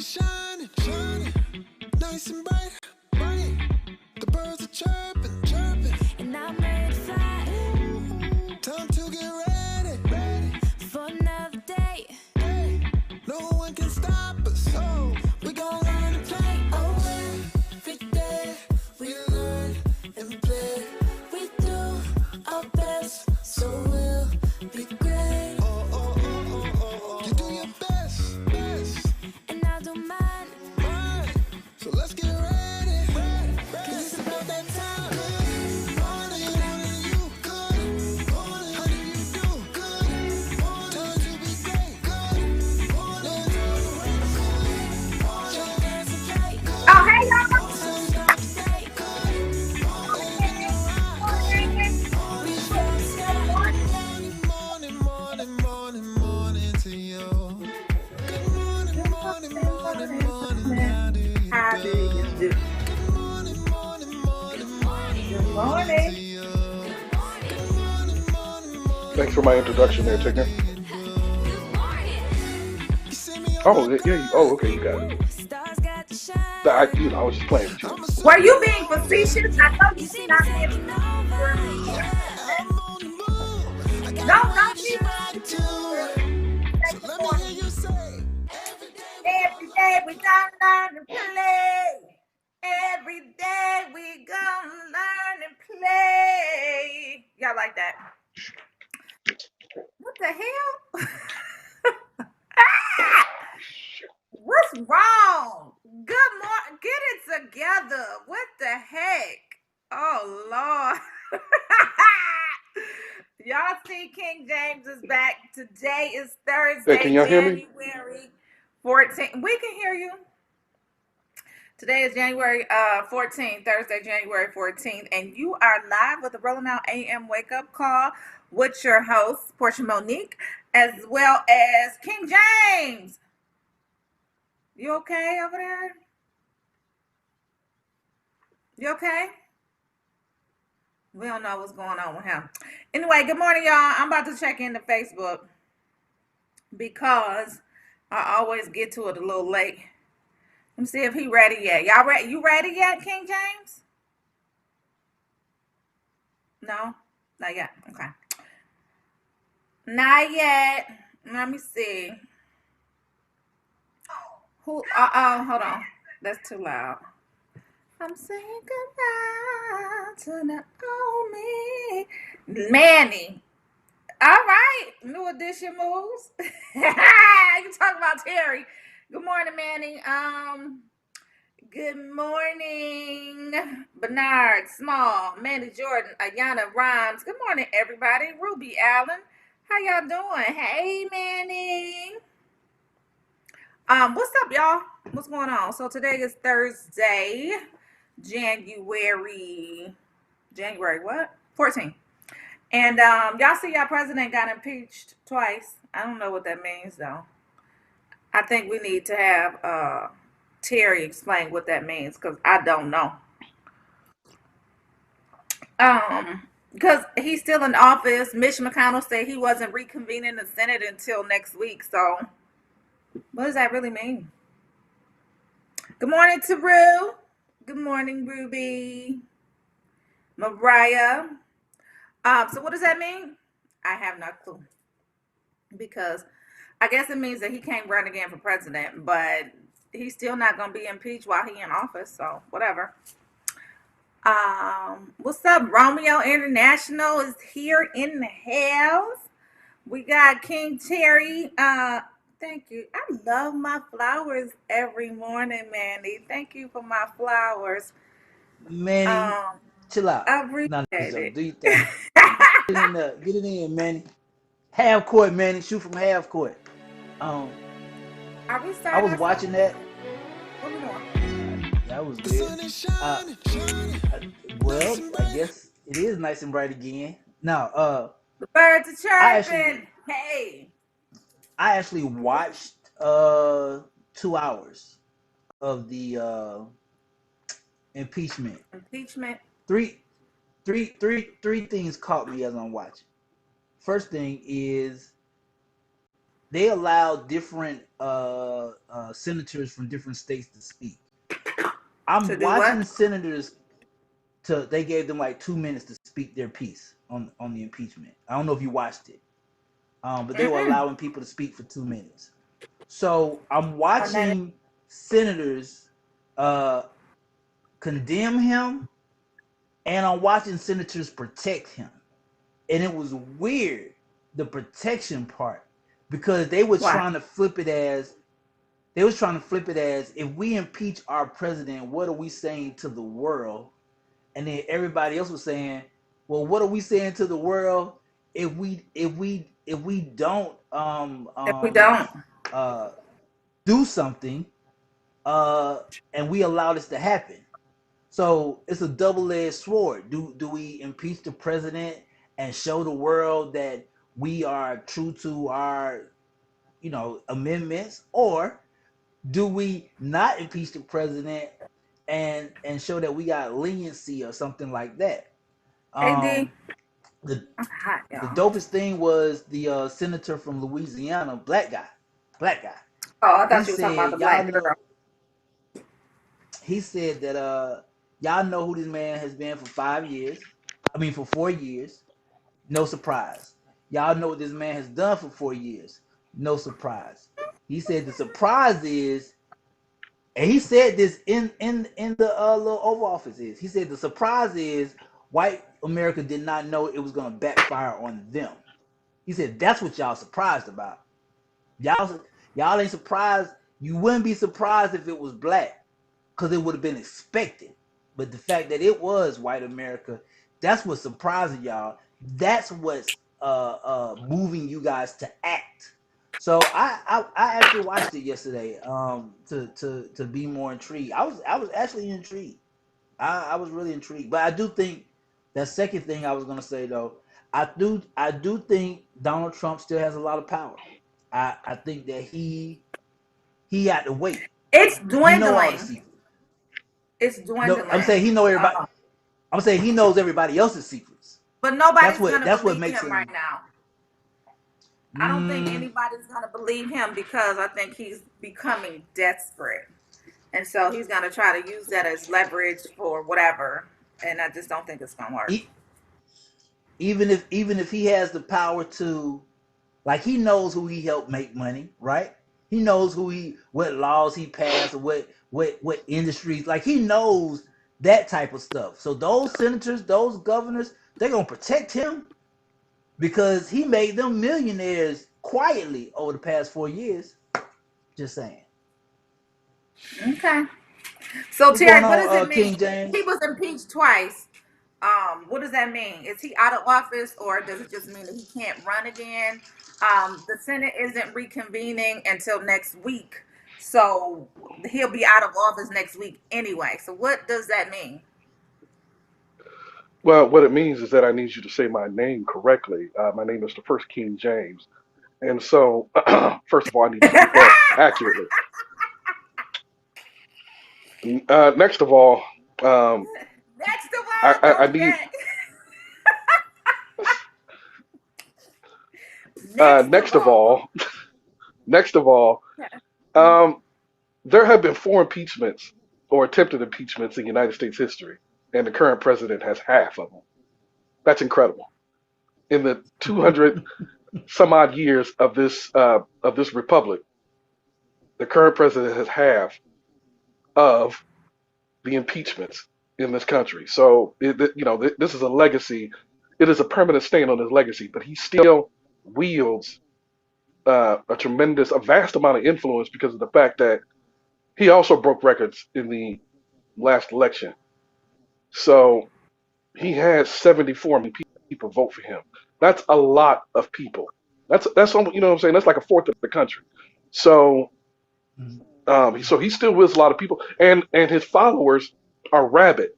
is shining, shining, nice and bright, bright. The birds are chirping, chirping, and I'm ready to fly. Time to get ready, ready for another day. Hey, no one can stop us. Oh, we gon' learn to play. Oh, every day we learn and play. We do our best, so we'll be great. Oh, oh, oh, oh, oh, oh. You do your best, best, and I don't mind. Mind. So let's get ready, ready, ready. 'Cause it's about that time. Good morning, morning, you good morning. How do you do? Good morning. Time to be great. Good morning. Good morning. Your dance is right. Oh, hey, y'all. Good morning. Start the day. Good morning. In your eyes. Morning from the sky. Good morning, morning, morning, morning to you. Good morning, morning, morning, morning. How do you How do you do? do? Good morning, morning, morning, morning, Good morning to morning. you. Good morning, morning, morning, Thanks for my morning. introduction How there, do Tigner. you do? You see me on my Oh, yeah. Oh, okay, you got it. grind. Stars got to I shine. was just playing with you. I'm a Were you being supernova. facetious? I know You you see me not being taking over. facetious. Yeah, I'm on the move. I got a Don't Vegas be attitude. So take the let me point. hear you say, every day we Every gonna day learn we and play. gonna learn and play. Every day we gonna learn and play. Y'all like that? What the hell? Ah! What's wrong? Good morning. Get it together. What the heck? Oh Lord. Y'all see King James is back. Today is Hey, can Thursday, y'all hear me? January 14th. We can hear you. Today is January 14th, Thursday, January 14th, and you are live with the Rolling Out AM Wake Up Call with your host, Portia Monique, as well as King James. You okay over there? You okay? We don't know what's going on with him. Anyway, good morning, y'all. I'm about to check into Facebook because I always get to it a little late. Let me see if he ready yet. Y'all ready? You ready yet, King James? No? Not yet. Okay. Not yet. Let me see. Who? Hold on. That's too loud. I'm saying goodbye to Naomi. Manny. All right. New edition moves. You talking about Terry. Good morning, Manny. Good morning, Bernard Small, Mandy Jordan, Ayana Rhymes. Good morning, everybody. Ruby Allen. How y'all doing? Hey, Manny. What's up, y'all? What's going on? So today is Thursday, January what? 14th. And y'all see our president got impeached twice. I don't know what that means though. I think we need to have Terry explain what that means because I don't know. Because he's still in office. Mitch McConnell said he wasn't reconvening the Senate until next week. So what does that really mean? Good morning to Rue. Good morning, Ruby. Mariah. So what does that mean? I have no clue. Because I guess it means that he can't run again for president, but he's still not gonna be impeached while he in office, so whatever. What's up? Romeo International is here in the house. We got King Terry. Thank you. I love my flowers every morning, Mandy. Thank you for my flowers. Manny, Um, chill out. I No, appreciate so it. do your thing. Get in there. Get it in, Manny. Half court, Manny. Shoot from half court. Um, Are we I starting was our song? watching that. What we doing? That was The good. sun is Uh, shining, shining, I, nice well, and I bright. guess it is nice and bright again. Now, The birds are I actually, chirping. Hey, I actually what's watched 2 hours of the impeachment. impeachment? Three, three things caught me as I'm watching. First thing is they allowed different senators from different states to speak. To I'm do what? watching senators to they gave them like 2 minutes to speak their piece on the impeachment. I don't know if you watched it, but they were Mm-mm. allowing people to speak for 2 minutes. So I'm On that. watching senators uh, condemn him, and I'm watching senators protect him, and it was weird the protection part because they were Why? trying to flip it as they was trying to flip it as if we impeach our president, what are we saying to the world? And then everybody else was saying, well, what are we saying to the world if we don't If we don't. uh do something uh and we allow this to happen? So it's a double-edged sword. Do we impeach the president and show the world that we are true to our amendments, or do we not impeach the president and show that we got leniency or something like that? Hey D. Um, the I'm hot, the y'all. dopest thing was the senator from Louisiana, black guy. Oh, I He thought you were talking about said, the "Y'all black girl. know." He said that y'all know who this man has been for 5 years. I mean, for 4 years. No surprise. Y'all know what this man has done for 4 years. No surprise. He said the surprise is, and he said this in the little Oval Office is. He said the surprise is white America did not know it was going to backfire on them. He said that's what y'all surprised about. Y'all ain't surprised. You wouldn't be surprised if it was black, because it would have been expected. But the fact that it was white America, that's what's surprising y'all. That's what's moving you guys to act. So I actually watched it yesterday to be more intrigued. I was actually intrigued. I was really intrigued. But I do think that second thing I was gonna say though, I do think Donald Trump still has a lot of power. I think that he had to wait. It's He know all the dwindling. secrets. It's No, I'm saying dwindling. he know everybody. Uh, I'm saying he knows everybody else's secrets. but That's nobody's what gonna that's what believe makes him right him. now. I don't think Mm, anybody's gonna believe him because I think he's becoming desperate. And so he's gonna try to use that as leverage for whatever. And I just don't think it's gonna work. e- even if he has the power to, like, he knows who he helped make money, right? He knows what laws he passed, or what industries. Like, he knows that type of stuff. So those senators, those governors, they're gonna protect him because he made them millionaires quietly over the past 4 years. Just saying. Okay. So What's going Terry, what does on, it mean? King He James? was impeached twice. What does that mean? Is he out of office, or does it just mean that he can't run again? The Senate isn't reconvening until next week, so he'll be out of office next week anyway. So what does that mean? Well, what it means is that I need you to say my name correctly. My name is the first King James. And so, first of all, I need you to get that accurately. Next of all, um, Next of I, all, I, I don't need, forget. Next of next of all, all, next of all, um, there have been four impeachments or attempted impeachments in United States history, and the current president has half of them. That's incredible. In the 200 some odd years of this republic, the current president has half of the impeachments in this country. So this is a legacy. It is a permanent stain on his legacy. But he still wields a vast amount of influence because of the fact that he also broke records in the last election. So he had 74 million people vote for him. That's a lot of people. You know what I'm saying. That's like a fourth of the country. So so he still wields a lot of people, and his followers are rabid,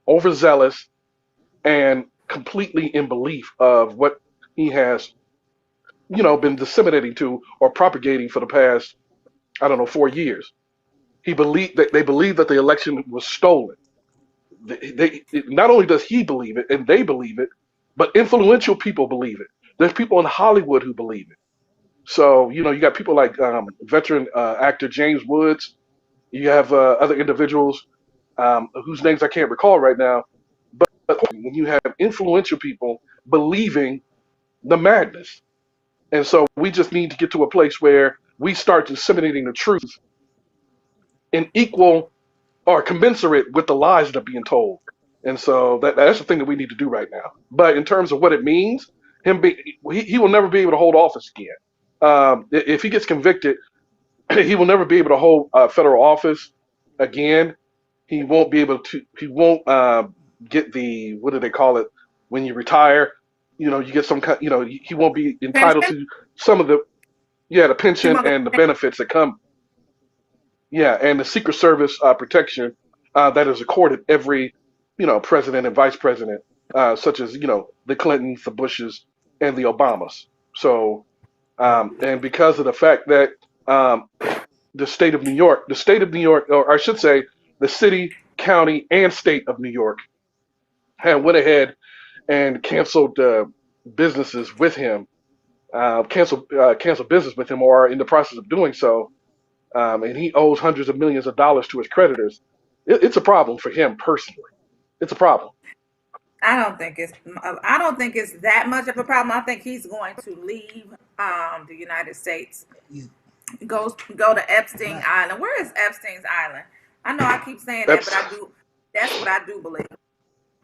overzealous, and completely in belief of what he has, been disseminating to or propagating for the past, I don't know, 4 years. They believe that the election was stolen. Not only does he believe it and they believe it, but influential people believe it. There's people in Hollywood who believe it. So you got people like veteran actor James Woods. You have other individuals whose names I can't recall right now. But when you have influential people believing the madness, and so we just need to get to a place where we start disseminating the truth in equal or commensurate with the lies that are being told. And so that's the thing that we need to do right now. But in terms of what it means, he will never be able to hold office again. If he gets convicted, he will never be able to hold federal office again. He won't be able to. He won't get the, what do they call it when you retire? You get some kind. He won't be entitled Pension? to some of the He pension won't and the get benefits that come. Yeah, and the Secret Service protection that is accorded every president and vice president, such as the Clintons, the Bushes, and the Obamas. So and because of the fact that um, the state of New York, or I should say, the city, county, and state of New York had went ahead and canceled businesses with him, canceled business with him, or are in the process of doing so, and he owes hundreds of millions of dollars to his creditors. It's a problem for him personally. It's a problem. I don't think it's that much of a problem. I think he's going to leave the United States. He's Go to Epstein not. Island. Where is Epstein's Island? I know I keep saying that, but That's I do. That's what I do believe.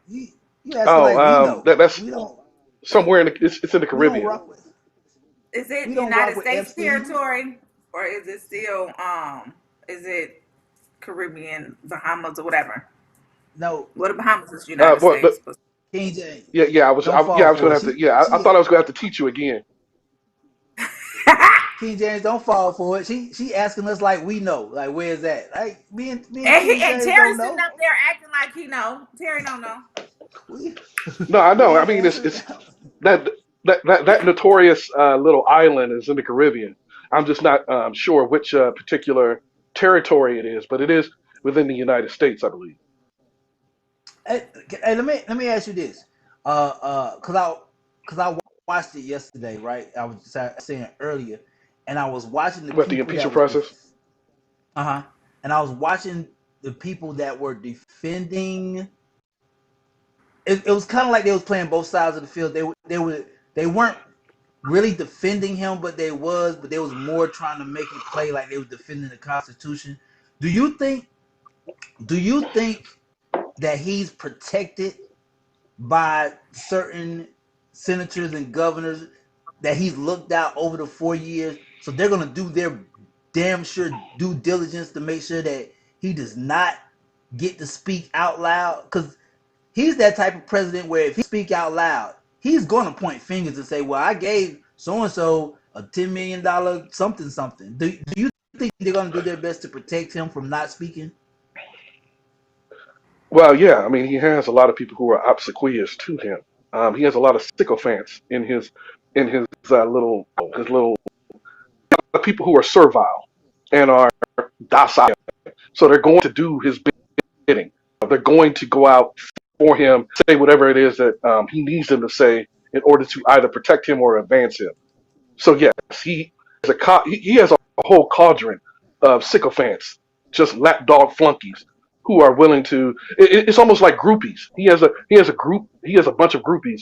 You you acting like we know. that's We don't. somewhere it's in the We don't Caribbean. rock with. Is We it don't rock United with States Epstein. territory, or is it still is it Caribbean, Bahamas, or whatever? No, Well, the Bahamas is United But States, but King James, yeah, don't fall I was gonna for it. have to. Yeah, I thought I was gonna have to teach you again. King James don't fall for it. She asking us like we know. Like where's that? Like me and and, King and James Terry's don't sitting know. up there acting like he know. Terry don't know. We No, I we know. I ain't mean, answering it's that. that that notorious little island is in the Caribbean. I'm just not sure which particular territory it is, but it is within the United States, I believe. Hey, hey, let me ask you this. Cause I watched it yesterday, right? I was saying earlier, and I was watching the What, the people that impeachment was process? uh-huh, and I was watching the people that were defending. It was kind of like they was playing both sides of the field. They weren't really defending him, but they was more trying to make it play like they was defending the Constitution. Do you think? Do you think that he's protected by certain senators and governors that he's looked out over the 4 years? So they're gonna do their damn sure due diligence to make sure that he does not get to speak out loud. Because he's that type of president where if he speak out loud, he's gonna point fingers and say, "Well, I gave so and so a $10 million something something." Do you think they're gonna do their best to protect him from not speaking? Well, yeah. I mean, he has a lot of people who are obsequious to him. He has a lot of sycophants in his little people who are servile and are docile. So they're going to do his bidding. They're going to go out for him, say whatever it is that he needs them to say in order to either protect him or advance him. So yes, he has a whole cauldron of sycophants, just lapdog flunkies who are willing to. It's almost like groupies. He has a bunch of groupies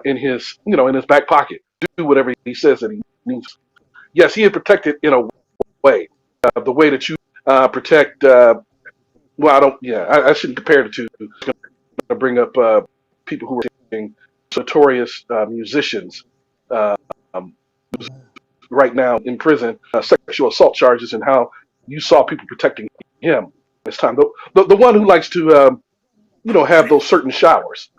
in his back pocket. Do whatever he says that he needs. Yes, he is protected in a way, the way that you protect. Well, I don't. Yeah, I shouldn't compare the two. I'm gonna bring up people who are notorious musicians. Um, right now in prison, sexual assault charges, and how you saw people protecting him this time. The one who likes to have those certain showers.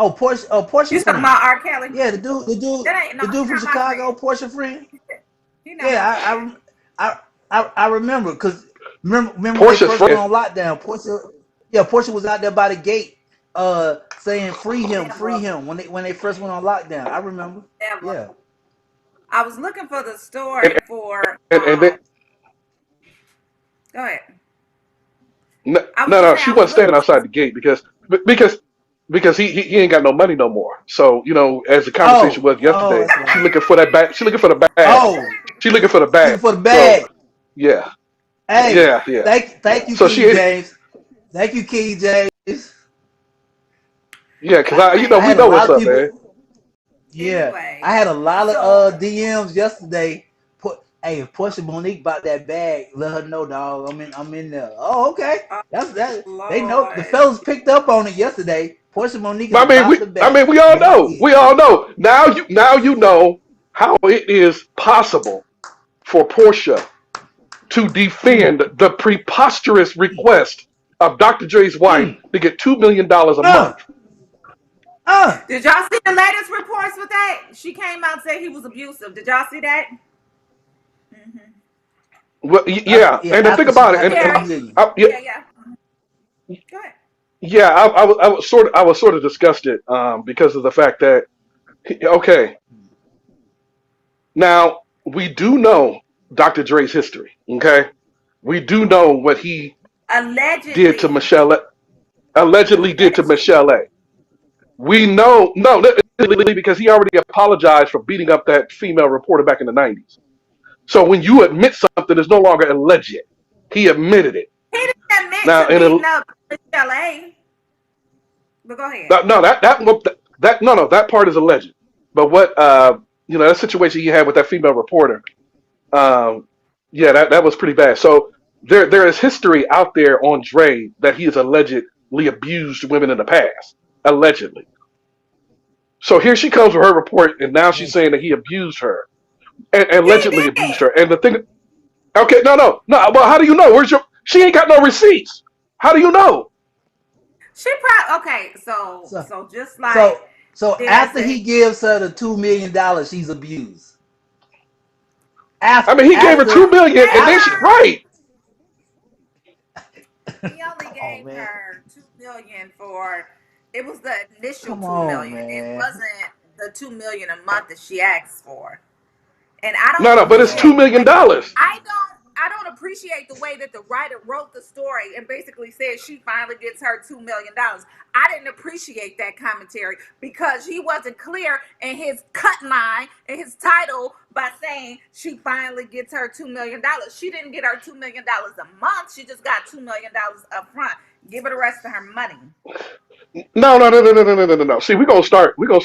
Oh, Portia, Portia You talking friend. about R. Kelly? Yeah, That ain't no. the He dude from not my Chicago, friend. Portia friend. He not my Yeah, friend. I remember because remember when they Portia's first went friend. on lockdown. Portia was out there by the gate, saying free Never, him when they first went on lockdown. I remember. never. Yeah. I was looking for the And story for. and then, Go ahead. no, I was no, just no, saying she I was wasn't looking standing for outside the. the gate because because he ain't got no money no more. So as the conversation was Oh, yesterday, that's she right. looking for that bag. She looking for the bag. Oh, She looking for the she looking bag. for the So bag. yeah, Hey, yeah. thank you, So King she James. Thank you, King James. yeah, because I Anyway, we had a know lot what's of up, people. man. Yeah, I anyway. had a lot of So, DMs yesterday. Hey, if Portia Monique bought that bag, let her know, dog. I'm in there. Oh, okay. oh, That's that. They know the Lord. fellas picked up on it yesterday. Portia Monique is But about the bag. we all That's know. it. We all know. Now you know how it is possible for Portia to Mm, defend the preposterous mm, request of Dr. Dre's wife mm. to get $2 million a Uh, month. uh. Did y'all see the latest reports with that? She came out and said he was abusive. Did y'all see that? Mm-hmm. Well, That's yeah, yeah. and then think After she about it. got the And 2 million. yeah, Yeah, yeah. Go ahead. yeah, I was sort of disgusted because of the fact that okay, now we do know Dr. Dre's history. Okay, we do know what he did to Allegedly. Michelle, allegedly did to Allegedly. Michelle. We know, no, because he already apologized for beating up that female reporter back in the 90s. So when you admit something, it's no longer alleged. He admitted it. He didn't admit Now, to beating up Michelle A. But go ahead. no, no, that part is alleged. But what that situation he had with that female reporter, um, yeah, that was pretty bad. So there is history out there on Dre that he has allegedly abused women in the past, allegedly. So here she comes with her report, and now she's Yeah. saying that he abused her and He allegedly abused did. her. And the thing, okay, no. Well, how do you know? Where's your? She ain't got no receipts. How do you know? She probably okay. So So so just like so so there's after a he gives her the $2 million, she's abused. I After mean, he gave her after 2 million, and then after. she never. right. He only Come on, gave man. her 2 million for. It was the initial Come two on, million. It man. wasn't the 2 million a month that she asked for. And I don't No, but it's two appreciate Oh, the million way dollars. I don't appreciate the way that the writer wrote the story and basically said she finally gets her $2 million. I didn't appreciate that commentary because he wasn't clear in his cut line and his title by saying she finally gets her $2 million. She didn't get her $2 million a month. She just got $2 million up front. Give her the rest of her money. No. See, we're gonna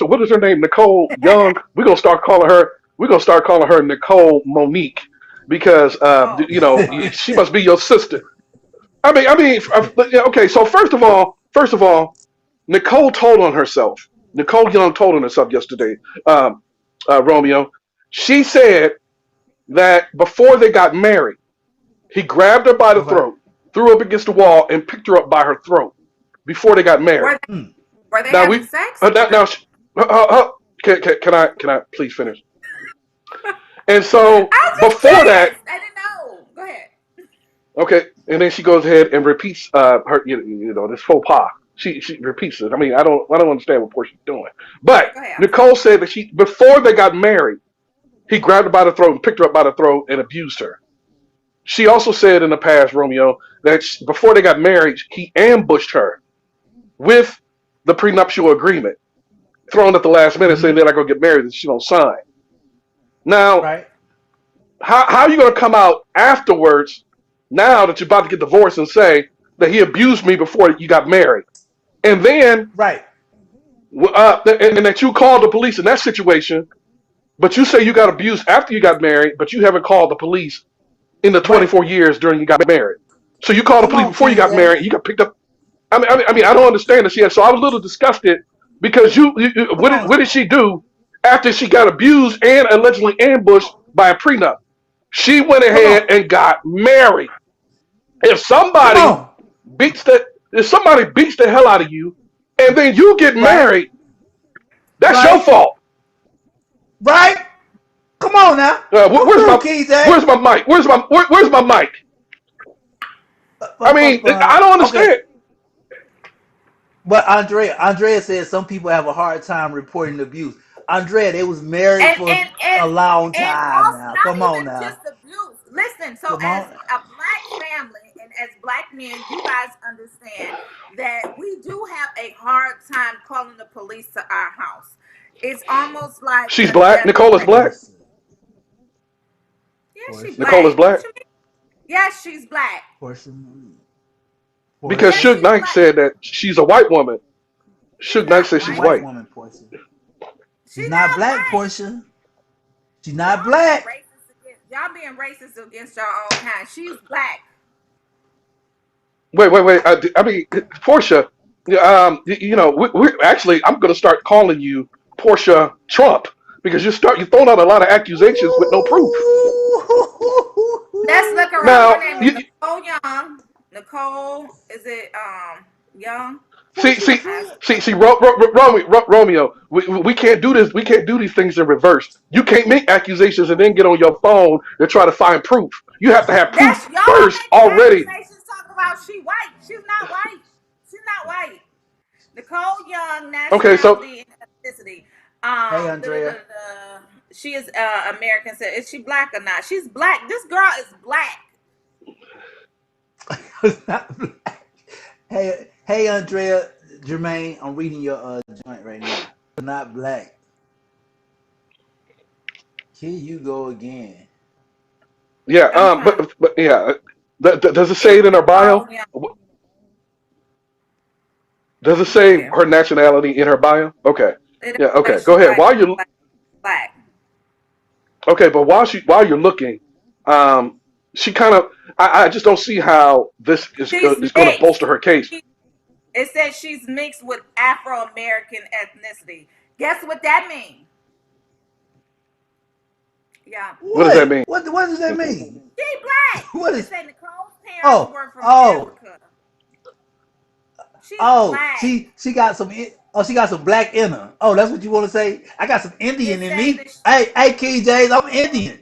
what is her name? Nicole Young. We're gonna start calling her Nicole Monique because Oh Lord. she must be your sister. Okay. So first of all, Nicole told on herself. Nicole Young told on herself yesterday. Um, Romeo. She said that before they got married, he grabbed her by the okay. throat, threw her up against the wall, and picked her up by her throat before they got married. Were Mm. were they Now having we sex? now can I please finish? And so I was just before that, curious. I didn't know. Go ahead. okay, and then she goes ahead and repeats her this faux pas. She repeats it. I mean, I don't understand what Portia's doing. Okay, But go ahead. I'm sorry. Nicole said that she before they got married, he grabbed her by the throat and picked her up by the throat and abused her. She also said in the past, Romeo, that before they got married, he ambushed her with the prenuptial agreement, thrown at the last minute, saying Hmm. they're not gonna get married and she don't sign. Now, Right. how are you gonna come out afterwards, now that you're about to get divorced, and say that he abused me before you got married, and then Right. and that you called the police in that situation, but you say you got abused after you got married, but you haven't called the police in the Right. 24 years during you got married. So you called the Come police on, before you King got married. James. You got picked up. I don't understand this yet. So I was a little disgusted because Come on. what did she do after she got abused and allegedly ambushed by a prenup? She went Come on. ahead and got married. If Come somebody on. if somebody beats the hell out of you, and then you get Right. married, that's your Right. fault. Right. Come on now. Come Where's through, my King James. mic? Where's my mic? I mean, I don't Okay. understand. But Andrea said some people have a hard time reporting abuse. Andrea, they was married and for and and a long and time also now. not Come on even now. just abuse. Listen, so Come as on. a black family and as black men, you guys understand that we do have a hard time calling the police to our house. It's almost like She's a black. death Nicole is black. Portia. Yeah, she Portia. Nicole is black. What black you mean? Yes, she's black. Portia. because Yes, Portia. Suge she's Knight black. said that she's a white woman. She's Suge Knight not says She's a she's white. white white. woman, Portia. She's She's not not black, white. Portia. She's Y'all not being black. racist against your own kind. She's black. Wait. I mean, Portia. We're actually. I'm going to start calling you Portia Trump because you're throwing out a lot of accusations with no proof. Let's look her up. Her Now, name is you, Nicole Young. Nicole, is it Young? see, Portia see, Trump. Romeo. We can't do this. We can't do these things in reverse. You can't make accusations and then get on your phone to try to find proof. You have to have proof That's y'all first making already. accusations talking about she white. She's not white. She's not white. Nicole Young, Okay, so nationality and ethnicity. Hey, Um, da, da, da, Andrea. da. She is American. So is she black or not? She's black. This girl is black. Not black. Hey, Andrea Jermaine. I'm reading your joint right now. Not black. Here you go again. yeah, I'm trying to. but yeah, does it say It's it in her bio? Nicole Young. Does it Let me say see. her nationality in her bio? Okay, It yeah, don't okay. say Go she ahead. white. Black. Okay, but while you're looking, she kind of, I just don't see how this She's is going to bolster mixed. her case. It says she's mixed with Afro American ethnicity. Guess what that means? Yeah. What does that mean? What does that mean? She black. What It is? say Nicole's parents Oh, were from oh, Africa. She's oh. black. She got some. Oh, she got some black in her. Oh, that's what you want to say? I got some It Indian in say me. that Hey, King James, I'm Indian.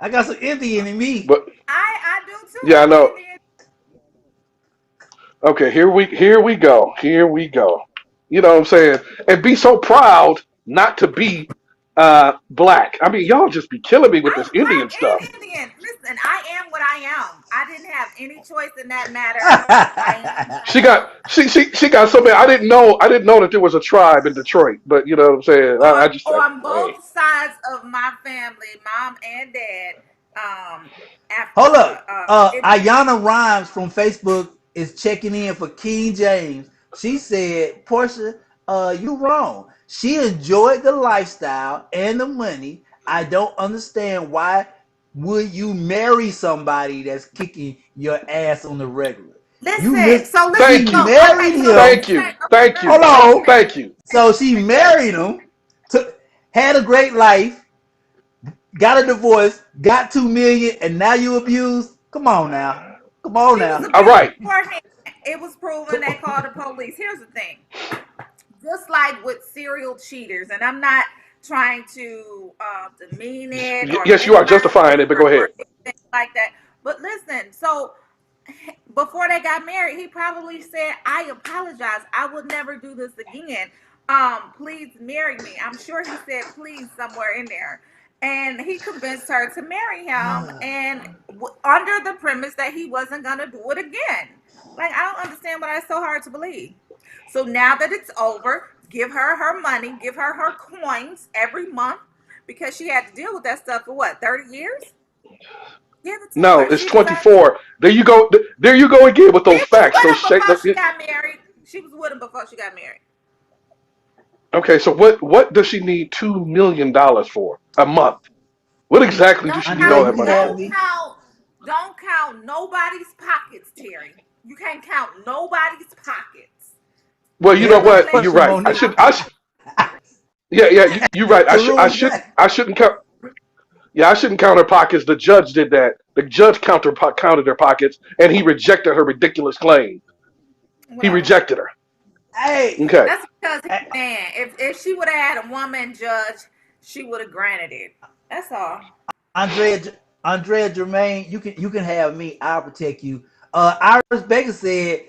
I got some Indian in me. But I do too. yeah, I I'm know. Indian. Okay, here we go. Here we go. You know what I'm saying? And be so proud not to be black. I mean, y'all just be killing me with this I'm black Indian stuff. and Indian. Listen, I am what I am. I didn't have any choice in that matter. I am what I am. She got so many. I didn't know that there was a tribe in Detroit. But you know what I'm saying? I just like, On hey, both sides of my family, mom and dad, Hold Africa, up. Indian. Ayana Rhymes from Facebook is checking in for King James. She said, Portia, you wrong. She enjoyed the lifestyle and the money. I don't understand why would you marry somebody that's kicking your ass on the regular. You Listen, miss so listen, she thank so you, okay, married so let me him. thank say, you, okay, thank Hold you, let me on. say thank this. you. So she married him, had a great life, got a divorce, got 2 million, and now you abused. Come on now. Come on She was now. All abused right. beforehand. It was proven. They called the police. Here's the thing: just like with serial cheaters, and I'm not trying to demean it or Yes, you are minimize justifying it it, but go or ahead. anything like that. But listen, so before they got married, he probably said, "I apologize. I will never do this again. Please marry me." I'm sure he said "please" somewhere in there, and he convinced her to marry him, and under the premise that he wasn't gonna do it again. Like I don't understand why that's so hard to believe. So now that it's over, give her her money, give her her coins every month because she had to deal with that stuff for what 30 years. Give it to No, her. it's She deserves. 24. There you go. There you go again with She those was facts. with Those him shake. before she got married. She was with him before she got married. Okay, so what does she need $2 million for a month? What exactly does Don't she need Andrea, all count. you that can money have for? Don't me. count. Don't count nobody's pockets, Terry. You can't count nobody's pockets. Well, you know Give Every a what? man You're person right. on I this. should. $2. Yeah. You're right. Tarun Black. I shouldn't count. Yeah, I shouldn't count her pockets. The judge did that. The judge counted her pockets, and he rejected her ridiculous claim. He Whatever. rejected her. Hey, Okay. That's because he's eh, a man. If she would have had a woman judge, she would have granted it. That's all. Andrea, Andrea Germain, you can have me. I'll protect you. Iris Baker said,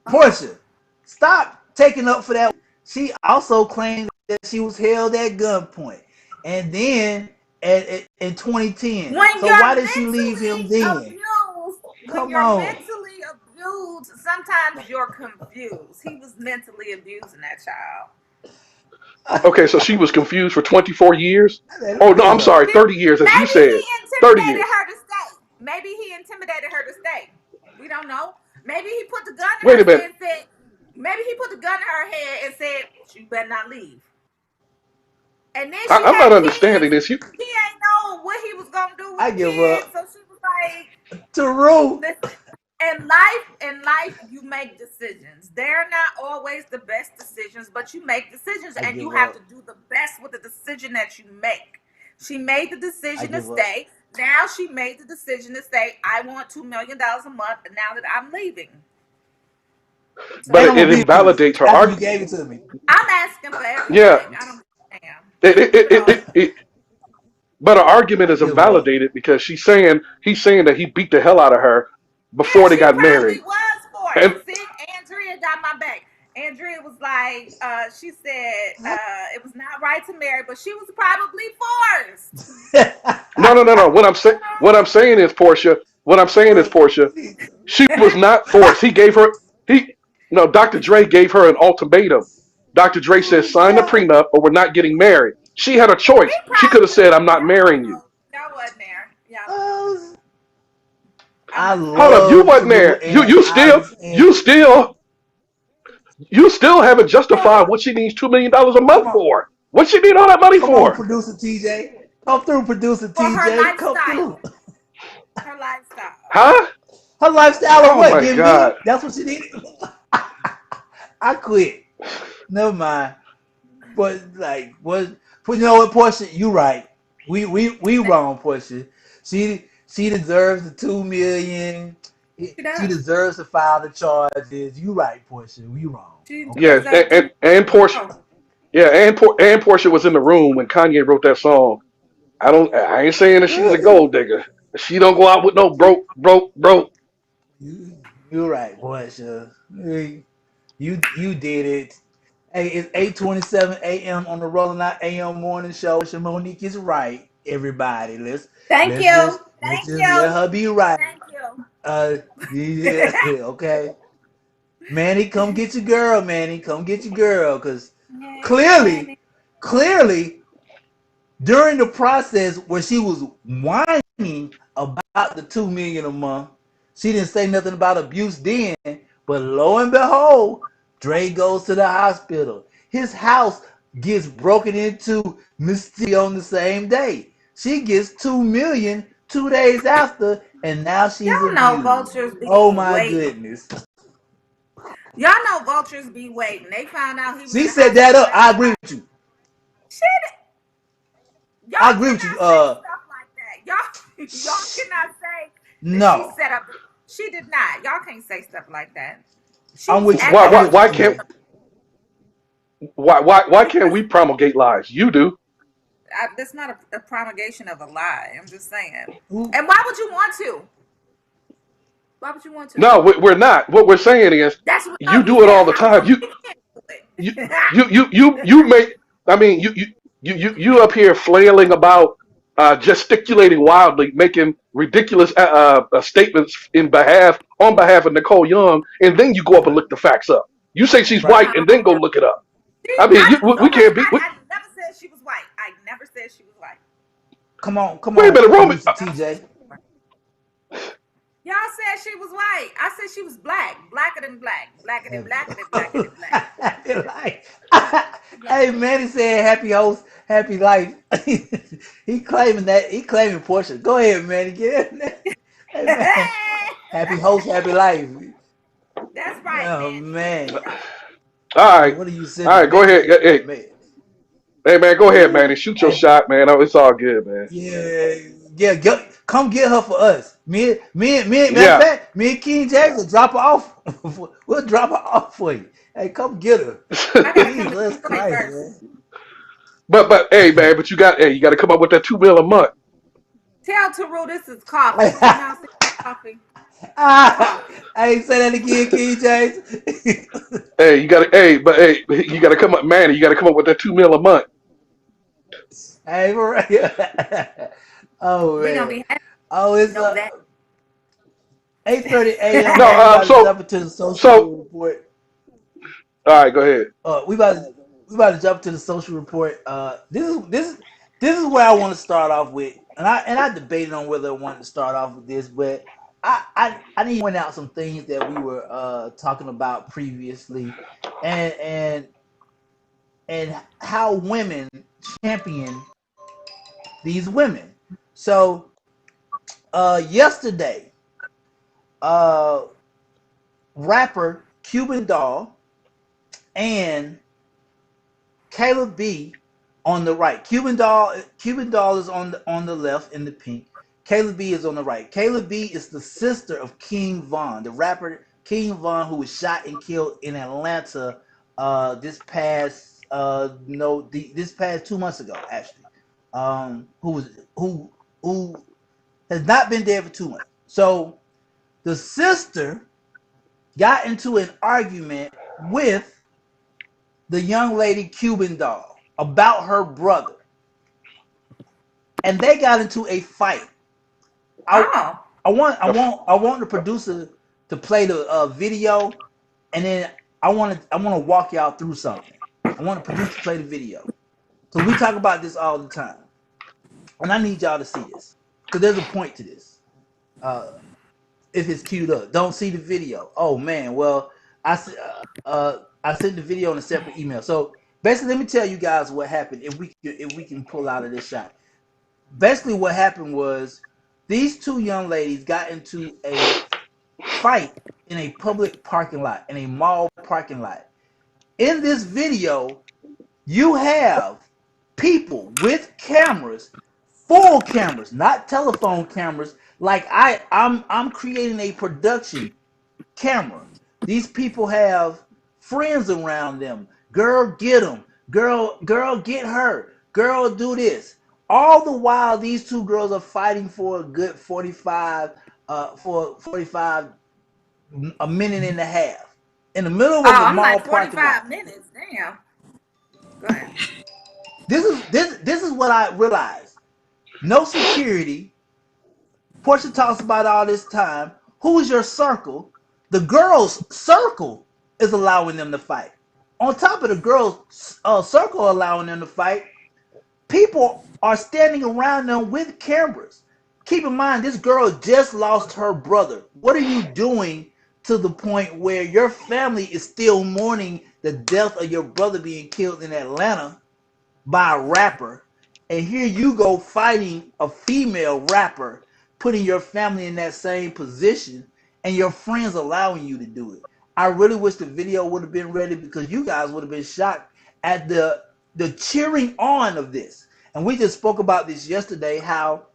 Portia, stop taking up for that. She also claimed that she was held at gunpoint, and then in 2010. When So you're why did she leave him mentally then? abused, when Come you're on. mentally confused. Sometimes you're confused. He was mentally abusing that child. Okay, so she was confused for 24 years. Man, Oh look no, at I'm her. sorry, 30 years, as you Maybe said. he 30 intimidated years. her to stay. Maybe he intimidated her to stay. We don't know. Maybe he put the gun in Wait her a head minute. and said, maybe he put the gun in her head and said, you better not leave. And then she I'm had not understanding kids. this. You, He ain't know what he was gonna do with I the give kids. up. So she was like, Teru. listen, in life, you make decisions. They're not always the best decisions, but you make decisions I and you give have to up. do the best with the decision that you make. She made the I decision to give up. stay. Now she made the decision to say, I want $2 million a month now that I'm leaving. but And So I'm it gonna be honest. invalidates her After you argument. gave it to me. I'm asking for Yeah, everything. I don't understand. it, it, Leave it, it all. but her argument I is give up. invalidated because he's saying that he beat the hell out of her And before they she got probably married. was And forced. See, Andrea got my back. Andrea was like, she said it was not right to marry, but she was probably forced. no, no, no, no. What I'm saying is Portia. What I'm saying is Portia. She was not forced. He gave her he no. Dr. Dre gave her an ultimatum. Dr. Dre says sign the Yeah. prenup or we're not getting married. She had a He choice. She could have probably said I'm not y'all don't marrying you. know. Y'all wasn't there. Y'all don't know. Oh, I'm I just Hold saying. up, you love wasn't Teru, there. You and you I still understand. you still you still haven't justified Hey, what she needs $2 million a come month on. for. What she need all that money Come on, for? producer TJ. Come through, producer For her TJ. Come through. lifestyle. Her lifestyle. Huh? Her lifestyle of Oh what? my Getting God. big? That's what she needed? I quit. Never mind. But like but you know what, Portia, you right. We wrong, Portia. She deserves the 2 million. She She does. deserves to file the charges. You right, Portia. We wrong. She Yeah, Okay. deserves to and Portia. go. Yeah, and Portia was in the room when Kanye wrote that song. I ain't saying that she's a gold digger. She don't go out with no broke, broke, broke. You right, Portia. You did it. Hey, it's 8:27 a.m. on the Rolling Out AM morning show. Monique is right. Everybody, let's Thank let's you. just let's Thank just let you. her be right. Thank you. Uh, yeah, okay. Manny, come get your girl, Manny. Come get your girl. Cause Hey, clearly, Manny. clearly, during the process where she was whining about the 2 million a month, she didn't say nothing about abuse then. But lo and behold, Dre goes to the hospital. His house gets broken into Mississippi on the same day. She gets 2 million 2 days after, and now she's Y'all know abused. vultures be Oh my waiting. goodness. Y'all know vultures be waiting. They found out he was in She the set that hospital up. I last agree night. with you. Shit, I y'all agree with you. cannot say stuff like that. Y'all cannot say that she No. set up. She did not. Y'all can't say stuff like that. She I'm was with you. Why acting I'm why like with you, why she was. can't TJ. why can't Because we promulgate lies? You do. that's not a promulgation of a lie. I'm just saying. Who? And why would you want to? Why would you want to? No, we're not. What we're saying is That's what you no, you do it said all the how time. come we can't do You it? you make. I mean, you up here flailing about, gesticulating wildly, making ridiculous statements on behalf of Nicole Young, and then you go up and Right. look the facts up. You say she's Right. white, and then go look it up. I mean, I we nobody. can't be. I never said she was white. I never said she was white. Come Wait a on, minute, Roman. producer Never said she TJ. was white. Y'all said she was white. I said she was black, blacker than black, blacker than blacker than blacker than black. Like, Black. hey man, he said happy host, happy life. He claiming that. He claiming Portia. Go ahead, man. Get in there. Hey man, happy host, happy life. That's right, Oh Manny. man. All Man, right, what are you all right. Go ahead. sentimental, Hey, man? hey, man, go ahead, man, Ooh. and shoot your Hey, shot, man. Oh, it's all good, man. yeah, yeah. Come get her for us. Matter of Yeah. fact, me and King James will drop her off. We'll drop her off for you. Hey, come get her. I gotta come to Jesus Detroit Christ, first. man. but hey, man, but you got to come up with that $2 million a month. Tell Teru this is coffee. You know, coffee, Ah, coffee. I ain't say that again, King James. Hey, you got to come up, man. You got to come up with that $2 million a month. Hey, for real. Oh We gonna man. be happy Oh, to know that. 8:30 a.m. No, man. We about to so jump into the social so report. all right, go ahead. We about to jump to the social report. This is where I want to start off with, and I debated on whether I wanted to start off with this, but I need to point out some things that we were talking about previously, and and how women champion these women. So yesterday, uh, rapper Cuban Doll and Caleb B on the right. Cuban Doll is on the left in the pink. Caleb B is on the right. Caleb B is the sister of King Von, the rapper King Von, who was shot and killed in Atlanta this past no this past 2 months ago actually. Who has not been dead for 2 months. So the sister got into an argument with the young lady Cuban Doll about her brother, and they got into a fight. I Oh. I want the producer to play the video, and then I want to walk y'all through something. I want the producer to play the video because we talk about this all the time, and I need y'all to see this because there's a point to this. Uh, if it's queued up, don't see the video. Oh man, well I sent the video in a separate email. So basically, let me tell you guys what happened if we can pull out of this shot. Basically, what happened was these two young ladies got into a fight in a public parking lot, in a mall parking lot. In this video, you have people with cameras, full cameras, not telephone cameras. Like I'm creating a production camera. These people have friends around them. Girl, get them. Girl, get her. Girl, do this. All the while, these two girls are fighting for a good 45, a minute and a half in the middle of Oh, a I'm mall like parking lot. 45 minutes. Damn. Go ahead. This is what I realized. No security. Portia talks about all this time. Who's your circle? The girls' circle is allowing them to fight. On top of the girls' circle allowing them to fight, people are standing around them with cameras. Keep in mind, this girl just lost her brother. What are you doing to the point where your family is still mourning the death of your brother being killed in Atlanta by a rapper, and here you go fighting a female rapper, putting your family in that same position, and your friends allowing you to do it? I really wish the video would have been ready because you guys would have been shocked at the cheering on of this. And we just spoke about this yesterday, how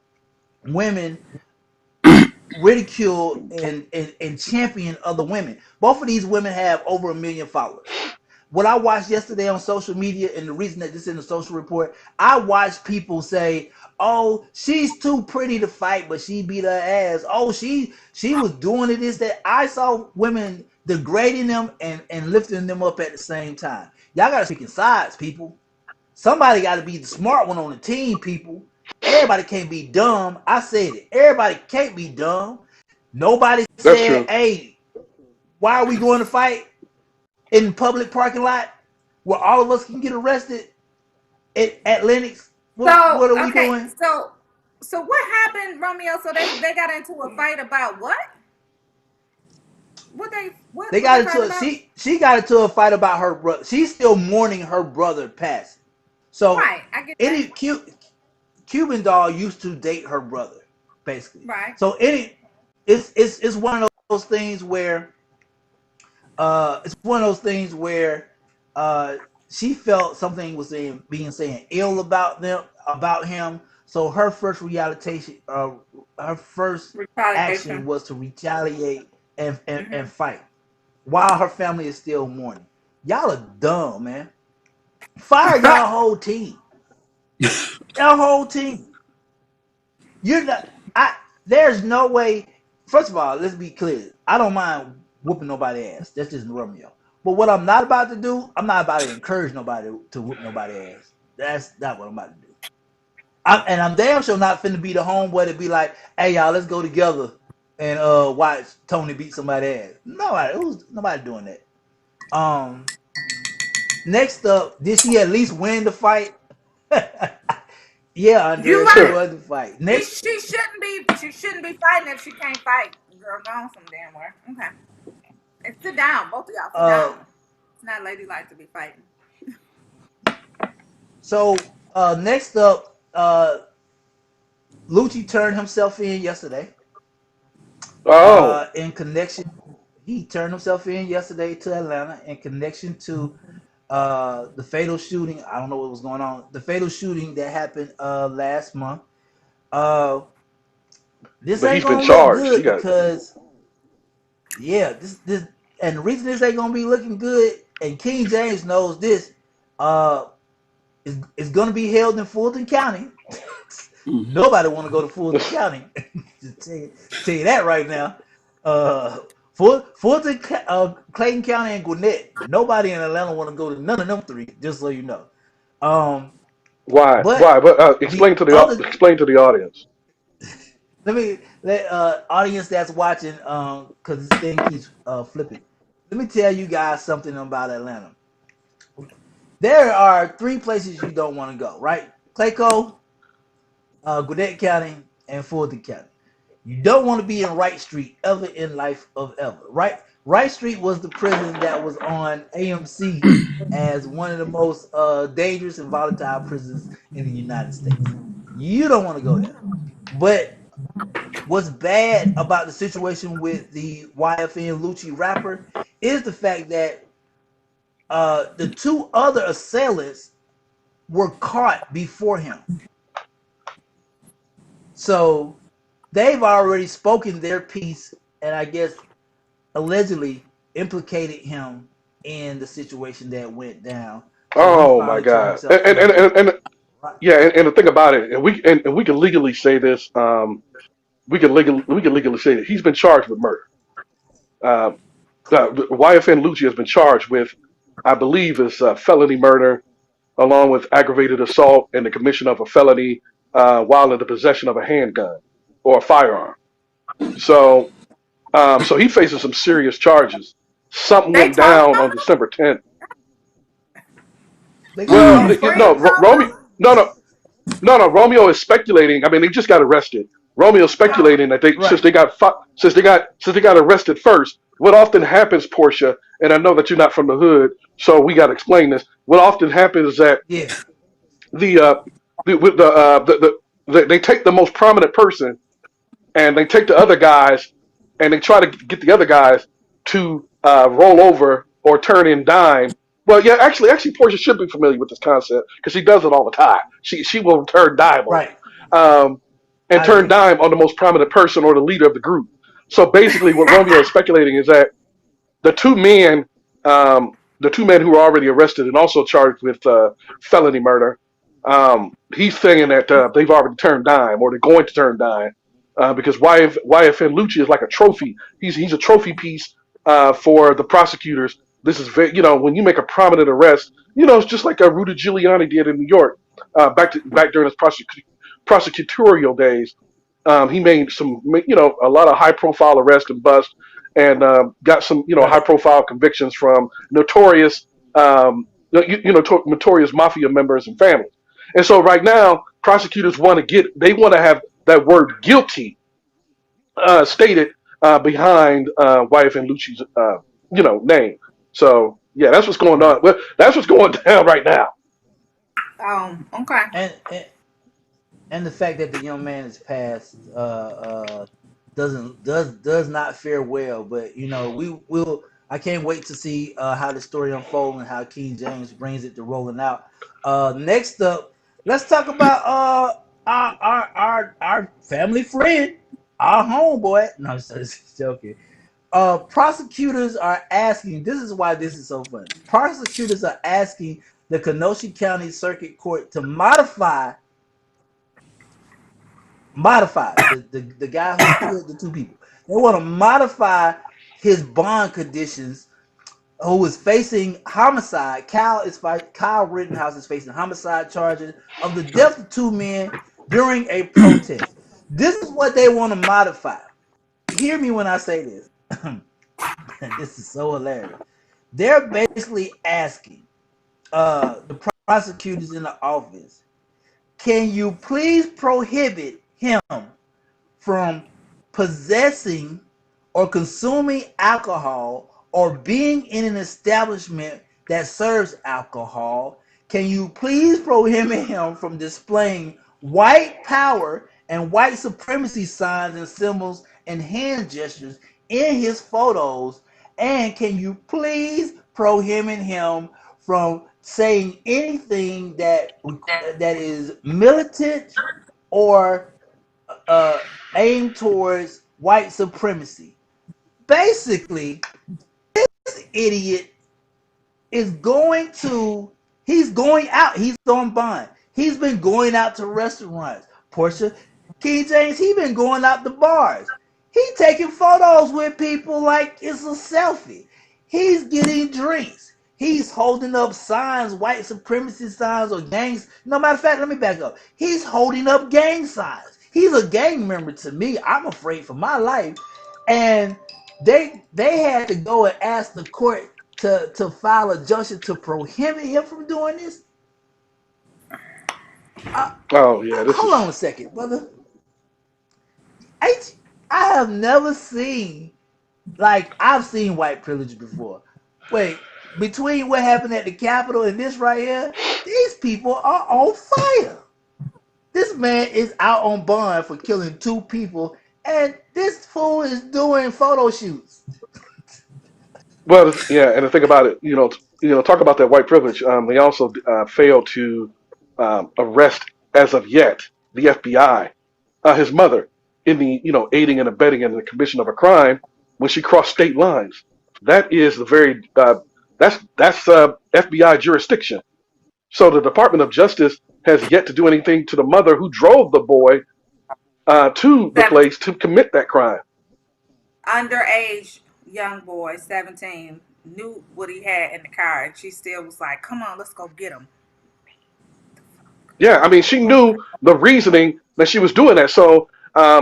women ridicule and champion other women. Both of these women have over 1 million followers. What I watched yesterday on social media, and the reason that this is in the social report, I watched people say, "Oh, she's too pretty to fight, but she beat her ass. Oh, she was doing it this that." I saw women degrading them and lifting them up at the same time. Y'all gotta pick sides, people. Somebody got to be the smart one on the team, people. Everybody can't be dumb. I said it. Everybody can't be dumb. Nobody That's said, true. "Hey, why are we going to fight in public parking lot where all of us can get arrested at Lennox? So, What are we okay. doing?" So what happened, Romeo? So they got into a fight about what? They What they got into fight a about? she got into a fight about her brother. She's still mourning her brother passing. So Right. I get that. any Cuban Doll used to date her brother, basically. Right. So it's one of those things where uh she felt something was being saying ill about him. So her first action Retaliation. was to retaliate and Hmm. fight while her family is still mourning. Y'all are dumb, man. Fire y'all whole team. Y'all whole team. You're not. I. There's no way. First of all, let's be clear. I don't mind whooping nobody ass. That's just Romeo. But what I'm not about to do, I'm not about to encourage nobody to whoop nobody ass. That's not what I'm about to do. And I'm damn sure not finna be the homeboy to be like, "Hey y'all, let's go together. and watch Tony beat somebody ass. Nobody doing that. Um, Next up, did she at least win the fight? Yeah, You Andrea, she right. won the fight. Next, She shouldn't be. She shouldn't be fighting if she can't fight. Girl, go on some damn where. Okay. And sit down. Both of y'all sit uh, down. It's not ladylike to be fighting. next up, Lucci turned himself in yesterday. Oh, In connection, he turned himself in yesterday to Atlanta in connection to the fatal shooting. I don't know what was going on. The fatal shooting that happened last month. Uh, this but ain't he's been gonna look charged. He good got. because yeah, this and the reason this ain't gonna be looking good, and King James knows this, uh, is gonna be held in Fulton County. Nobody want to go to Fulton County. Just tell you that right now. Uh, Fulton, Clayton County, and Gwinnett. Nobody in Atlanta want to go to none of them three. Just so you know. Um, Why? Why? but But the other, explain to the audience. let audience that's watching, because this thing keeps flipping. Let me tell you guys something about Atlanta. There are three places you don't want to go, right? Clayco, Gwinnett County, and Fulton County. You don't want to be in Wright Street ever in life of ever. Wright Street was the prison that was on AMC as one of the most dangerous and volatile prisons in the United States. You don't want to go there. But what's bad about the situation with the YFN Lucci rapper is the fact that the two other assailants were caught before him. So they've already spoken their piece, and I guess allegedly implicated him in the situation that went down. So he Oh my finally turned God! himself in. And Right. yeah, and the thing about it, and we can legally say this. We can legally say that he's been charged with murder. Um, YFN Lucci has been charged with, I believe, is felony murder along with aggravated assault and the commission of a felony while in the possession of a handgun or a firearm. So, so he faces some serious charges. Something They went talked down on on him. December 10th. They got Well, Oh, off. no, friends talked Romeo, on him. no, no, no. Romeo is speculating. I mean, they just got arrested. Romeo's Oh, speculating that they Right. since they got arrested first. What often happens, Portia, and I know that you're not from the hood, so we got to explain this. What often happens is that Yeah. the with they take the most prominent person and they take the other guys and they try to get the other guys to roll over or turn in dime. Well, yeah, actually, Portia should be familiar with this concept because she does it all the time. She will turn dime on Right. you, and I turn agree. dime on the most prominent person or the leader of the group. So basically, what Romeo is speculating is that the two men, the two men who were already arrested and also charged with felony murder, he's saying that they've already turned dime or they're going to turn dime because YFN Lucci is like a trophy. He's a trophy piece for the prosecutors. This is very, when you make a prominent arrest, it's just like Rudy Giuliani did in New York back during his prosecutorial days. He made some, a lot of high profile arrests and busts, and got some, high Right. profile convictions from notorious mafia members and families. And so right now, prosecutors they want to have that word guilty stated behind YFN Lucci's, name. So yeah, that's what's going on. Right. Well, that's what's going down right now. okay. And and the fact that the young man is passed does not fare well. But we will. I can't wait to see how the story unfolds and how King James brings it to rolling out. Next up, let's talk about our family friend, our homeboy. No, I'm just joking. Prosecutors are asking. This is why this is so funny. Prosecutors are asking the Kenosha County Circuit Court to modify the guy who killed the two people. They want to modify his bond conditions. Who is facing homicide? Kyle Rittenhouse is facing homicide charges of the death of two men during a protest. This is what they want to modify. hear me when I say this. This is so hilarious. They're basically asking the prosecutors in the office, can you please prohibit him from possessing or consuming alcohol or being in an establishment that serves alcohol? Can you please prohibit him from displaying white power and white supremacy signs and symbols and hand gestures in his photos? And can you please prohibit him from saying anything that is militant or uh, aimed towards white supremacy? Basically, this idiot is he's going out. He's on bond. He's been going out to restaurants. Portia, King James, he's been going out to bars. He's taking photos with people like it's a selfie. He's getting drinks. He's holding up signs, white supremacy signs or gangs. No matter of fact, let me back up. He's holding up gang signs. He's a gang member to me. I'm afraid for my life. And they had to go and ask the court to file a injunction to prohibit him from doing this. Oh yeah, this Hold is on a second, brother. I, I have never seen, like, I've seen white privilege before. Wait, between what happened at the Capitol and this right here, these people are on fire. This man is out on bond for killing 2 people, and this fool is doing photo shoots. well, yeah. And the thing about it, talk about that white privilege. They also failed to arrest, as of yet, the FBI, his mother, in the aiding and abetting in the commission of a crime when she crossed state lines. That is the very that's FBI jurisdiction. So the Department of Justice has yet to do anything to the mother who drove the boy to the Seven, place to commit that crime. underage young boy, 17, knew what he had in the car, and she still was like, "Come on, let's go get him." Yeah, I mean, she knew the reasoning that she was doing that. So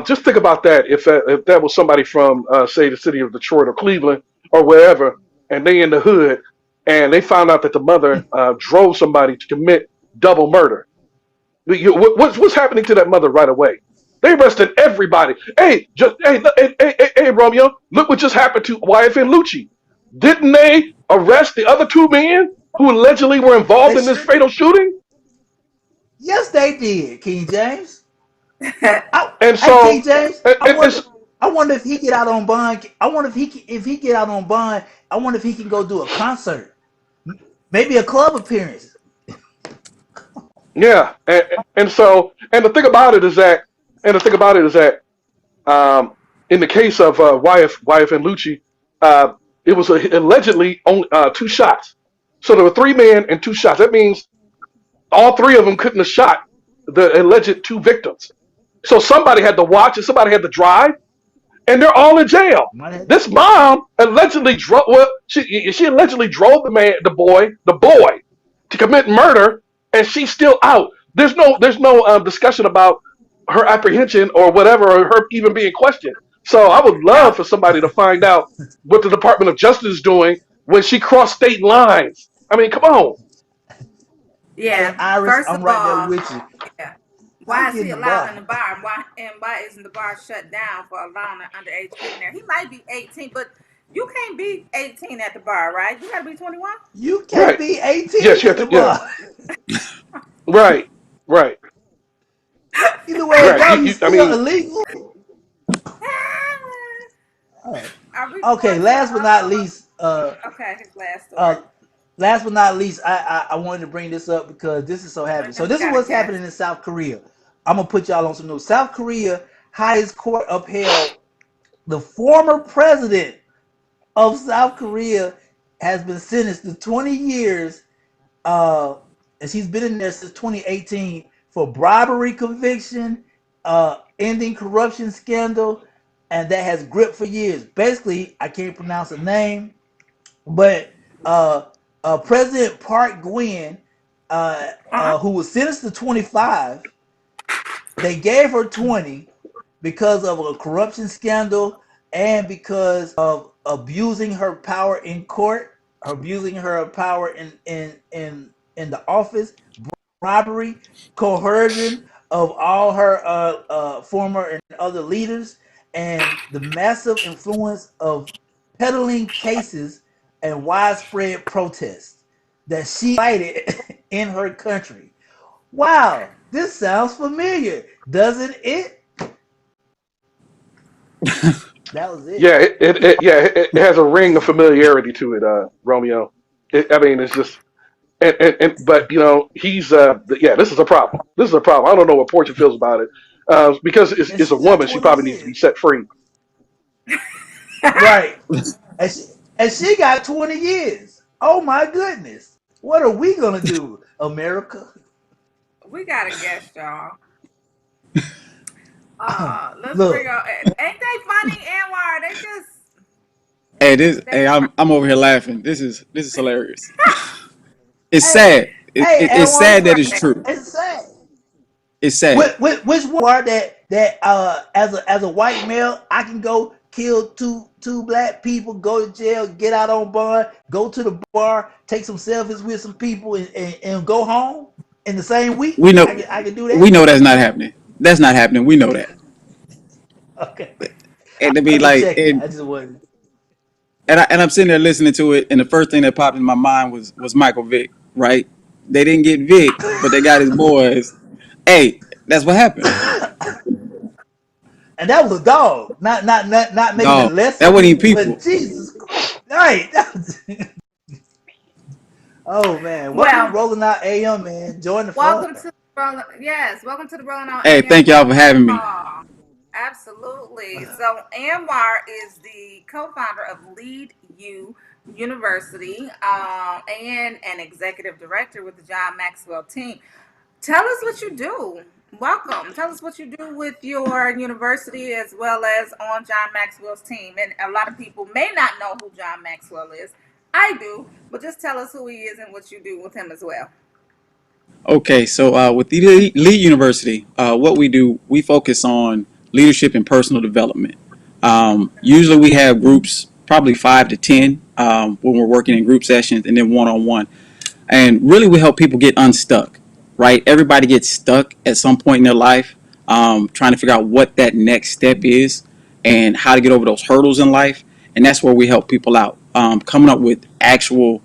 just think about that. If that was somebody from, say, the city of Detroit or Cleveland or wherever, and they in the hood, and they found out that the mother drove somebody to commit double murder, what's happening to that mother right away? They arrested everybody. Hey, hey, Romeo, look what just happened to Wyatt and Lucci. Didn't they arrest the other 2 men who allegedly were involved They in this sure, fatal shooting? yes, they did, King James. And Hey, King so, James, I wonder. it's I wonder if he get out on bond. I wonder if he get out on bond. I wonder if he can go do a concert, maybe a club appearance. yeah, and the thing about it is that, um, in the case of Wyatt and Lucci, uh, it was allegedly only 2 shots. So there were 3 men and 2 shots. That means all 3 of them couldn't have shot the alleged 2 victims. So somebody had to watch and somebody had to drive, and they're all in jail. Might have, This mom allegedly drove. Well, she allegedly drove the boy, to commit murder, and she's still out. There's no discussion about her apprehension or whatever, or her even being questioned. So I would love Now, for somebody to find out what the Department of Justice is doing when she crossed state lines. I mean, come on. hey, yeah. Iris, First of I'm right there all, with you. yeah. I'm Why is he getting the allowed in bar. the bar? And why isn't the bar shut down for allowing an underage kid in there? He might be 18, but you can't be 18 at the bar, right? You gotta be 21. You can't Right. be Yes, 18 you at have the to. Yeah. bar. Right. Right. Either way it Right. go, you I still mean, illegal. All right. Are we Okay. going to Last but not least, okay, his last story. uh, last but not least, I wanted to bring this up because this is so Well, happening. So then we this is gotta what's guess. happening in South Korea. I'm gonna put y'all on some news. South Korea highest court upheld the former president of South Korea has been sentenced to 20 years, uh, and she's been in there since 2018 for bribery conviction, ending corruption scandal, and that has gripped for years. Basically, I can't pronounce the name, but uh, President Park Gwen, Uh-uh. who was sentenced to 25, they gave her 20 because of a corruption scandal and because of abusing her power in court, abusing her power in the office, bribery, coercion of all her former and other leaders, and the massive influence of peddling cases and widespread protests that she cited in her country. Wow, this sounds familiar, doesn't it? That was it. Yeah, it has a ring of familiarity to it, Romeo. I mean, it's just but he's yeah, this is a problem. This is a problem. I don't know what Portia feels about it, because And it's a she got woman. She 20 probably needs to be years. set free. Right. And she got 20 years. Oh my goodness. What are we gonna do, America? We got a guest, y'all. Let's bring Look, out. Ain't they funny, Anwar? They just they Hey, I'm over here laughing. This is hilarious. It's hey, sad. hey, It's everyone, sad that it's right. true. it's sad. It's sad. Which one are that as a white male I can go kill two black people, go to jail, get out on bond, go to the bar, take some selfies with some people, and go home in the same week? We I know can do we that. know that's not happening. That's not happening. We know that. Okay, And to be I'm just like, checking. I just wanted. I'm sitting there listening to it, and the first thing that popped in my mind was Michael Vick. Right? They didn't get Vick, but they got his boys. Hey, that's what happened. And that was a dog, not making it Dog, lesser, that wasn't even but people. Jesus, right? Oh man, welcome to Well, Rolling Out AM, man. Join the fun. welcome to the Rolling Out Hey, AM thank y'all Wake for Up having me. Call. Absolutely. So Anwar is the co-founder of Lead U University, and an executive director with the John Maxwell team. Tell us what you do. Welcome. Tell us what you do with your university as well as on John Maxwell's team. And a lot of people may not know who John Maxwell is. I do, but just tell us who he is and what you do with him as well. Okay, so with the Lead University, what we do, we focus on leadership and personal development. Usually we have groups, probably 5 to 10, when we're working in group sessions, and then one-on-one. And really we help people get unstuck, right? Everybody gets stuck at some point in their life, trying to figure out what that next step is and how to get over those hurdles in life. And that's where we help people out, coming up with actual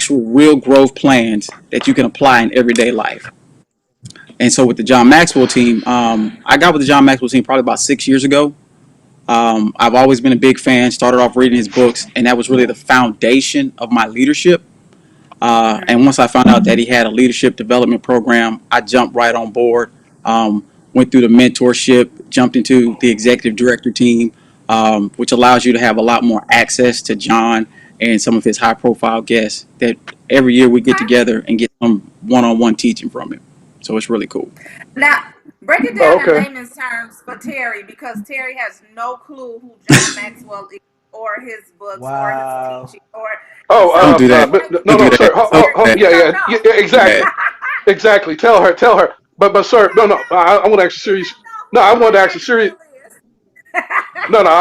real growth plans that you can apply in everyday life. And so with the John Maxwell team, I got with the John Maxwell team probably about 6 years ago. I've always been a big fan, started off reading his books, and that was really the foundation of my leadership. And once I found out that he had a leadership development program, I jumped right on board. Went through the mentorship, jumped into the executive director team, which allows you to have a lot more access to John and some of his high profile guests that every year we get Okay. together and get some one on one teaching from him. So it's really cool. Now, break it Oh, down in okay. layman's terms for Terry because Terry has no clue who John Maxwell is or his books or his Wow. teaching or and Oh, Don't so do that. explain it no, Don't to do no, him sir. that. because Don't Terry do that. Yeah, don't yeah, know. yeah, Do exactly, that. exactly. Tell her. But, He sir, no, no. I want to ask you he serious. don't know No, who I wanted to John ask you serious. Maxwell is. No, no,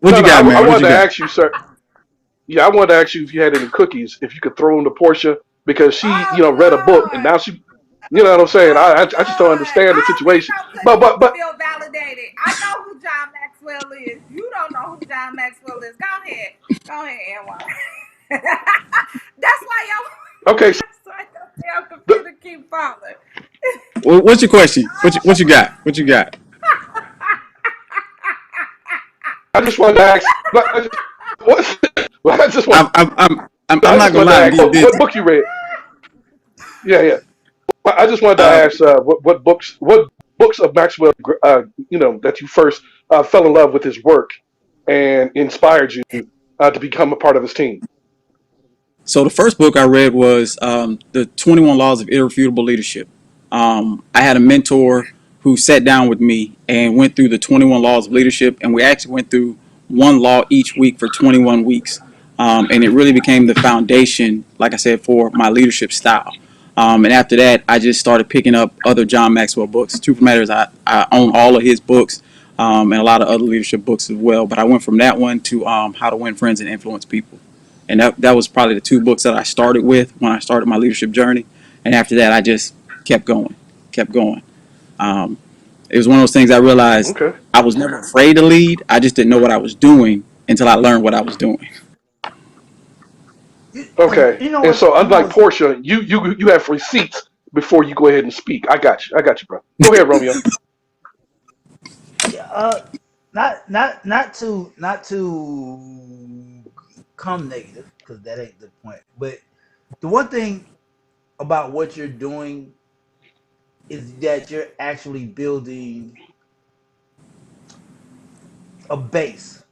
What you got, I man? What wanted you to got? ask you, sir. Yeah, I wanted to ask you if you had any cookies, if you could throw them to Portia, because she, Oh read a book and Lord. now she, you know what I'm saying. Oh I just don't Lord. understand the I don't need situation. no But cookies but to but feel validated. I know who John Maxwell is. You don't know who John Maxwell is. Go ahead. Go ahead, Anwar. That's why okay. So that's why your damn the, computer keep falling. What's your question? What you got? What you got? I just wanted to ask. What? I just want. I'm I not just gonna wanted to lie. I'm ask getting what busy. book you read. Yeah, yeah. I just wanted to Uh, ask what books of Maxwell that you first fell in love with his work and inspired you to become a part of his team. So the first book I read was the 21 Laws of Irrefutable Leadership. I had a mentor who sat down with me and went through the 21 Laws of Leadership, and we actually went through one law each week for 21 weeks. And it really became the foundation, like I said, for my leadership style. And after that, I just started picking up other John Maxwell books. Truth of the matter is, I own all of his books. and a lot of other leadership books as well. But I went from that one to How to Win Friends and Influence People. And that was probably the two books that I started with when I started my leadership journey. And after that, I just kept going, kept going. Um, it was one of those things I realized Okay. I was never afraid to lead. I just didn't know what I was doing until I learned what I was doing. Because Okay. you know And what, so, unlike Portia, you have receipts before you go ahead and speak. I got you. I got you, bro. Go ahead, Romeo. yeah, not to come negative, because that ain't the point. But the one thing about what you're doing is that you're actually building a base,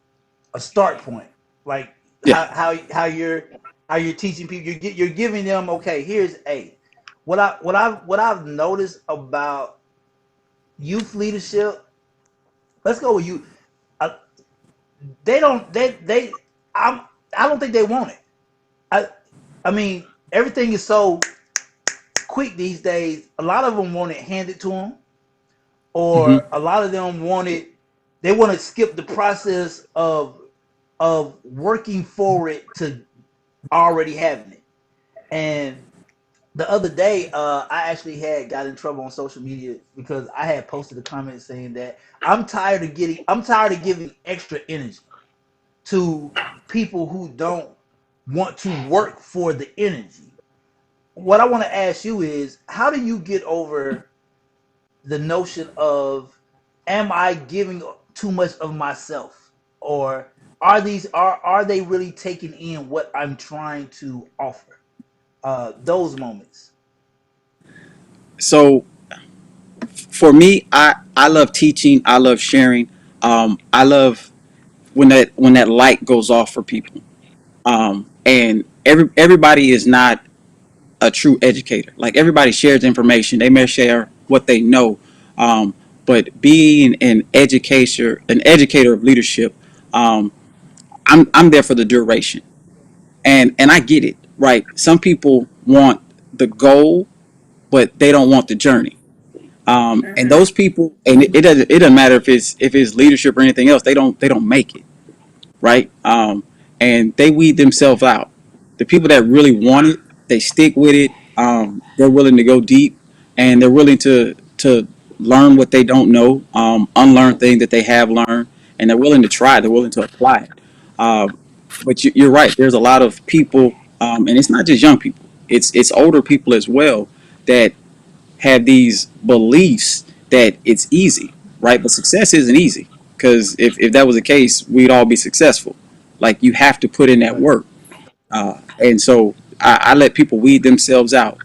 a start point. Like Yeah. how you're teaching people. You're giving them, okay. Here's A. What I've noticed about youth leadership. Let's go with you. Uh, they don't they I'm I don't think they want it. I I mean, everything is so quick these days. A lot of them want it handed to them, Hmm. or a lot of them want it. They want to skip the process of working for it to already having it. And the other day, I actually had got in trouble on social media because I had posted a comment saying that I'm tired of giving extra energy to people who don't want to work for the energy. What I want to ask you is, how do you get over the notion of, am I giving too much of myself, or are they really taking in what I'm trying to offer? Those moments. So for me, I love teaching. I love sharing. I love when that light goes off for people. And everybody is not a true educator. Like everybody shares information. They may share what they know. Um, but being an educator of leadership, um, I'm there for the duration. And I get it, right? Some people want the goal, but they don't want the journey. And those people, and it doesn't matter if it's leadership or anything else. They don't make it, right? And they weed themselves out. The people that really want it, they stick with it. They're willing to go deep, and they're willing to learn what they don't know, unlearn things that they have learned, and they're willing to try. They're willing to apply it. But you're right. There's a lot of people, and it's not just young people. It's older people as well that have these beliefs that it's easy, right? But success isn't easy, because if that was the case, we'd all be successful. Like you have to put in that Right. work, and so I let people weed themselves out.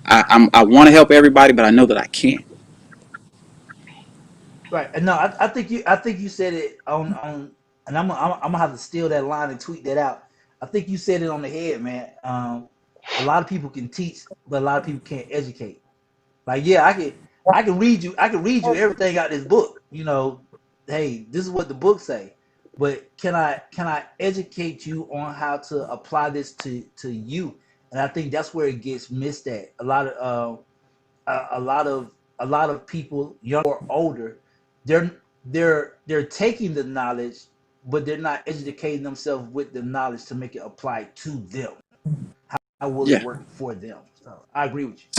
I want to help everybody, but I know that I can't. Right. And no, I think you said it on, and I'm gonna have to steal that line and tweet that out. I think you said it on the head, man. A lot of people can teach, but a lot of people can't educate. Like, yeah, I can read you everything out this book. Hey, this is what the book say. But can I educate you on how to apply this to you? And I think that's where it gets missed at. A lot of people, young or older, they're taking the knowledge, but they're not educating themselves with the knowledge to make it apply to them. How will it Yeah. work for them? So I agree with you.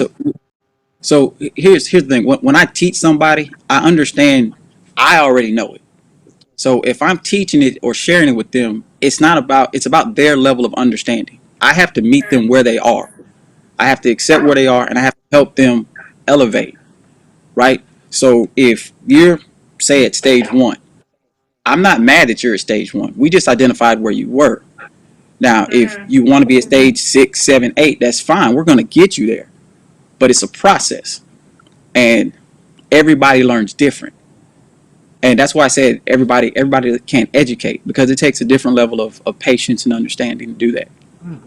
So here's the thing. When I teach somebody, I understand. I already know it. So if I'm teaching it or sharing it with them, it's about their level of understanding. I have to meet them where they are. I have to accept where they are, and I have to help them elevate, right? So if you're, say, at stage one, I'm not mad that you're at stage one. We just identified where you were. Now, if you want to be at stage 6, 7, 8, that's fine. We're going to get you there, but it's a process, and everybody learns different. And that's why I said everybody can't educate, because it takes a different level of patience and understanding to do that. Mm,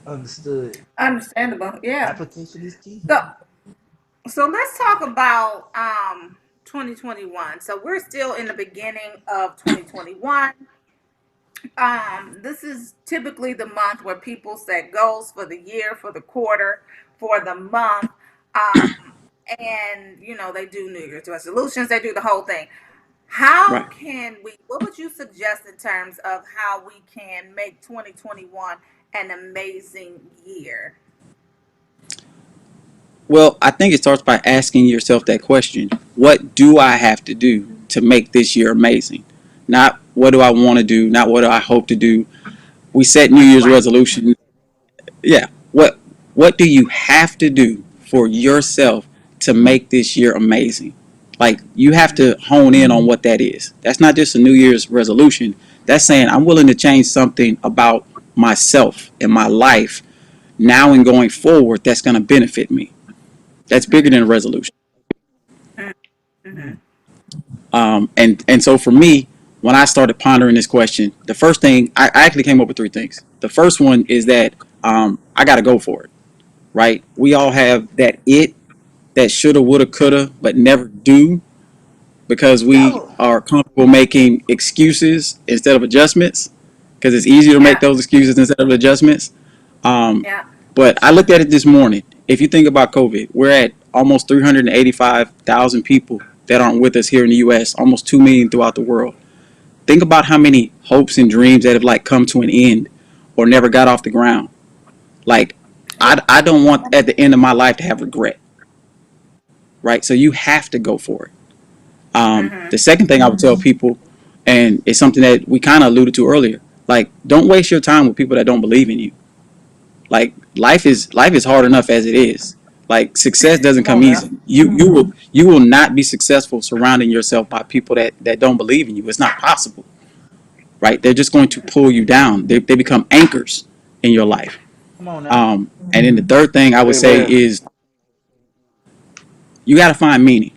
understood. Understandable. Yeah. Application is key. So so let's talk about 2021. So we're still in the beginning of 2021. This is typically the month where people set goals for the year, for the quarter, for the month. Um and they do New Year's resolutions, they do the whole thing. How Right. can we, what would you suggest in terms of how we can make 2021 an amazing year? Well, I think it starts by asking yourself that question: what do I have to do to make this year amazing? Not what do I want to do, not what do I hope to do. We set New Year's Right. resolution. Yeah. What do you have to do for yourself to make this year amazing? Like, you have to hone in on what that is. That's not just a New Year's resolution. That's saying I'm willing to change something about myself and my life now and going forward that's going to benefit me. That's bigger than a resolution. Mm-hmm. And so for me, when I started pondering this question, the first thing I actually came up with three things. The first one is that I got to go for it. Right? We all have that that shoulda, woulda, coulda, but never do, because we Y'all, are comfortable making excuses instead of adjustments, because it's easier to make Yeah. those excuses instead of adjustments. Um, Yeah. but I looked at it this morning. If you think about COVID, we're at almost 385,000 people that aren't with us here in the U.S., almost 2 million throughout the world. Think about how many hopes and dreams that have like come to an end or never got off the ground. Like, I don't want at the end of my life to have regret, right? So you have to go for it. Mm-hmm. The second thing I would tell people, and it's something that we kind of alluded to earlier, like, don't waste your time with people that don't believe in you. Like, life is hard enough as it is. Like, success doesn't come come on now. easy. You will not be successful surrounding yourself by people that don't believe in you. It's not possible, right? They're just going to pull you down. They become anchors in your life. Come on now. And then the third thing I would say Amen. is you got to find meaning.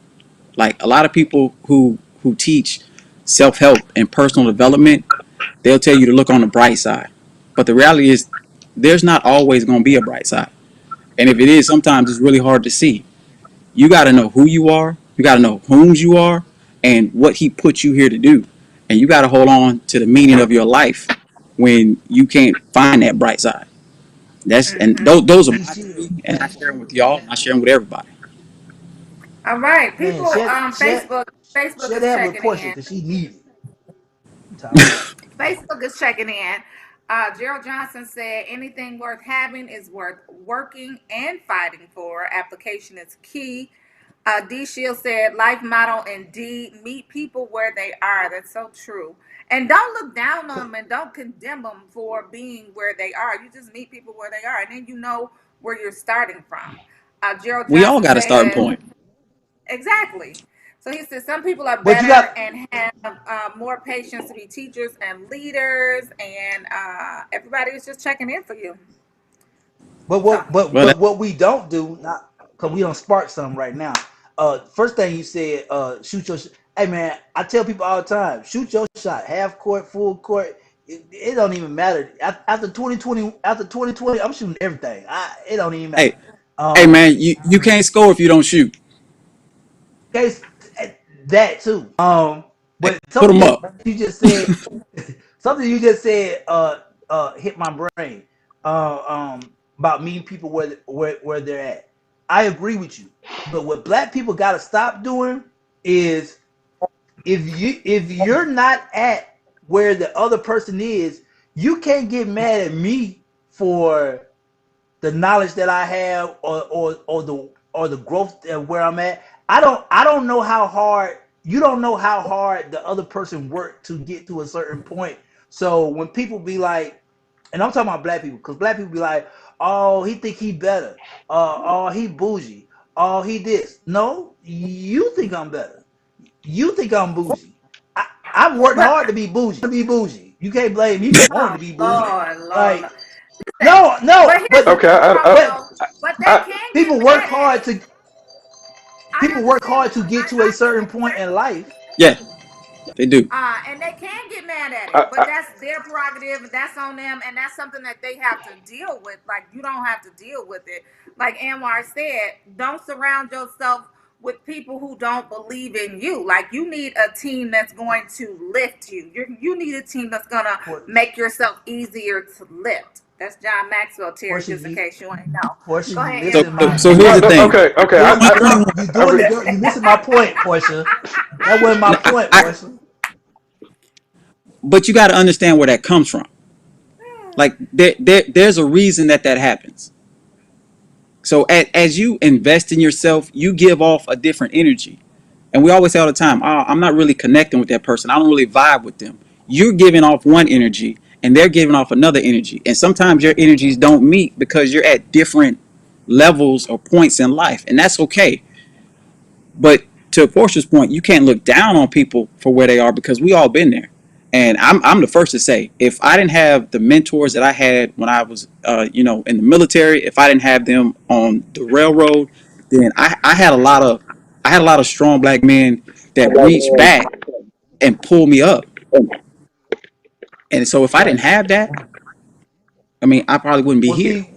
Like, a lot of people who teach self help and personal development, they'll tell you to look on the bright side. But the reality is, there's not always going to be a bright side. And if it is, sometimes it's really hard to see. You got to know who you are. You got to know whom you are and what he put you here to do. And you got to hold on to the meaning of your life when you can't find that bright side. And Mm-hmm. those are He my should, three, and I share them with y'all. And I share them with everybody. All right. man. People, Facebook Share is that with checking Portia in. because she needs it. I'm tired. Facebook is checking in. Gerald Johnson said, anything worth having is worth working and fighting for. Application is key. D Shield said, life motto indeed, meet people where they are. That's so true. And don't look down on them and don't condemn them for being where they are. You just meet people where they are, and then you know where you're starting from. Gerald We all Johnson got a starting said, point. exactly. So he said some people are But you better got, and have more patience to be teachers and leaders, and everybody is just checking in for you. but So, Well, what we don't do, not because we don't spark something right now. First thing you said, shoot your. Hey man, I tell people all the time, shoot your shot, half court, full court. It don't even matter. After 2020, I'm shooting everything. It don't even matter. hey, hey, Um, man, you can't score if you don't shoot. case that too. Hey, But put something them that up. you just said, something you just said, hit my brain. About meeting people where they're at. I agree with you. But what black people got to stop doing is if you're not at where the other person is, you can't get mad at me for the knowledge that I have or the growth of where I'm at. I don't know how hard you don't know how hard the other person worked to get to a certain point. So when people be like, and I'm talking about black people, because black people be like, oh, he think he better. Oh, he bougie. Oh, he this. No, you think I'm better. You think I'm bougie. I've worked but hard to be bougie. You can't blame me for wanting oh to be bougie. Lord, Lord, Like, Lord. no, But no, here's the Okay, thing, but Romeo. But they I, can get people work mad at hard it. to I people work understand hard what to you. get to a I get certain what you're point in saying. life. Yeah, they do. And they can get mad at it, but I, that's their prerogative. That's on them, and that's something that they have to deal with. Like, you don't have to deal with it. Like Anwar said, don't surround yourself with people who don't believe in you. Like, you need a team that's going to lift you. You need a team that's gonna make yourself easier to lift. That's John Maxwell, Terry, Portia, just in you case you ain't know. Portia, Go you ahead, So, missing Anthony. my so here's No, the no, thing. okay, okay. you I'm only you I doing the you missing my point, Portia. That wasn't my point, I, Portia. but you got to understand where that comes from. Like there's a reason that happens. So as you invest in yourself, you give off a different energy. And we always say all the time, oh, I'm not really connecting with that person. I don't really vibe with them. You're giving off one energy and they're giving off another energy. And sometimes your energies don't meet because you're at different levels or points in life. And that's okay. But to Portia's point, you can't look down on people for where they are because we all been there. And I'm the first to say, if I didn't have the mentors that I had when I was, in the military, if I didn't have them on the railroad, then I had a lot of strong black men that reached back and pulled me up. And so if I didn't Right. have that, I mean, I probably wouldn't be Well, here. see,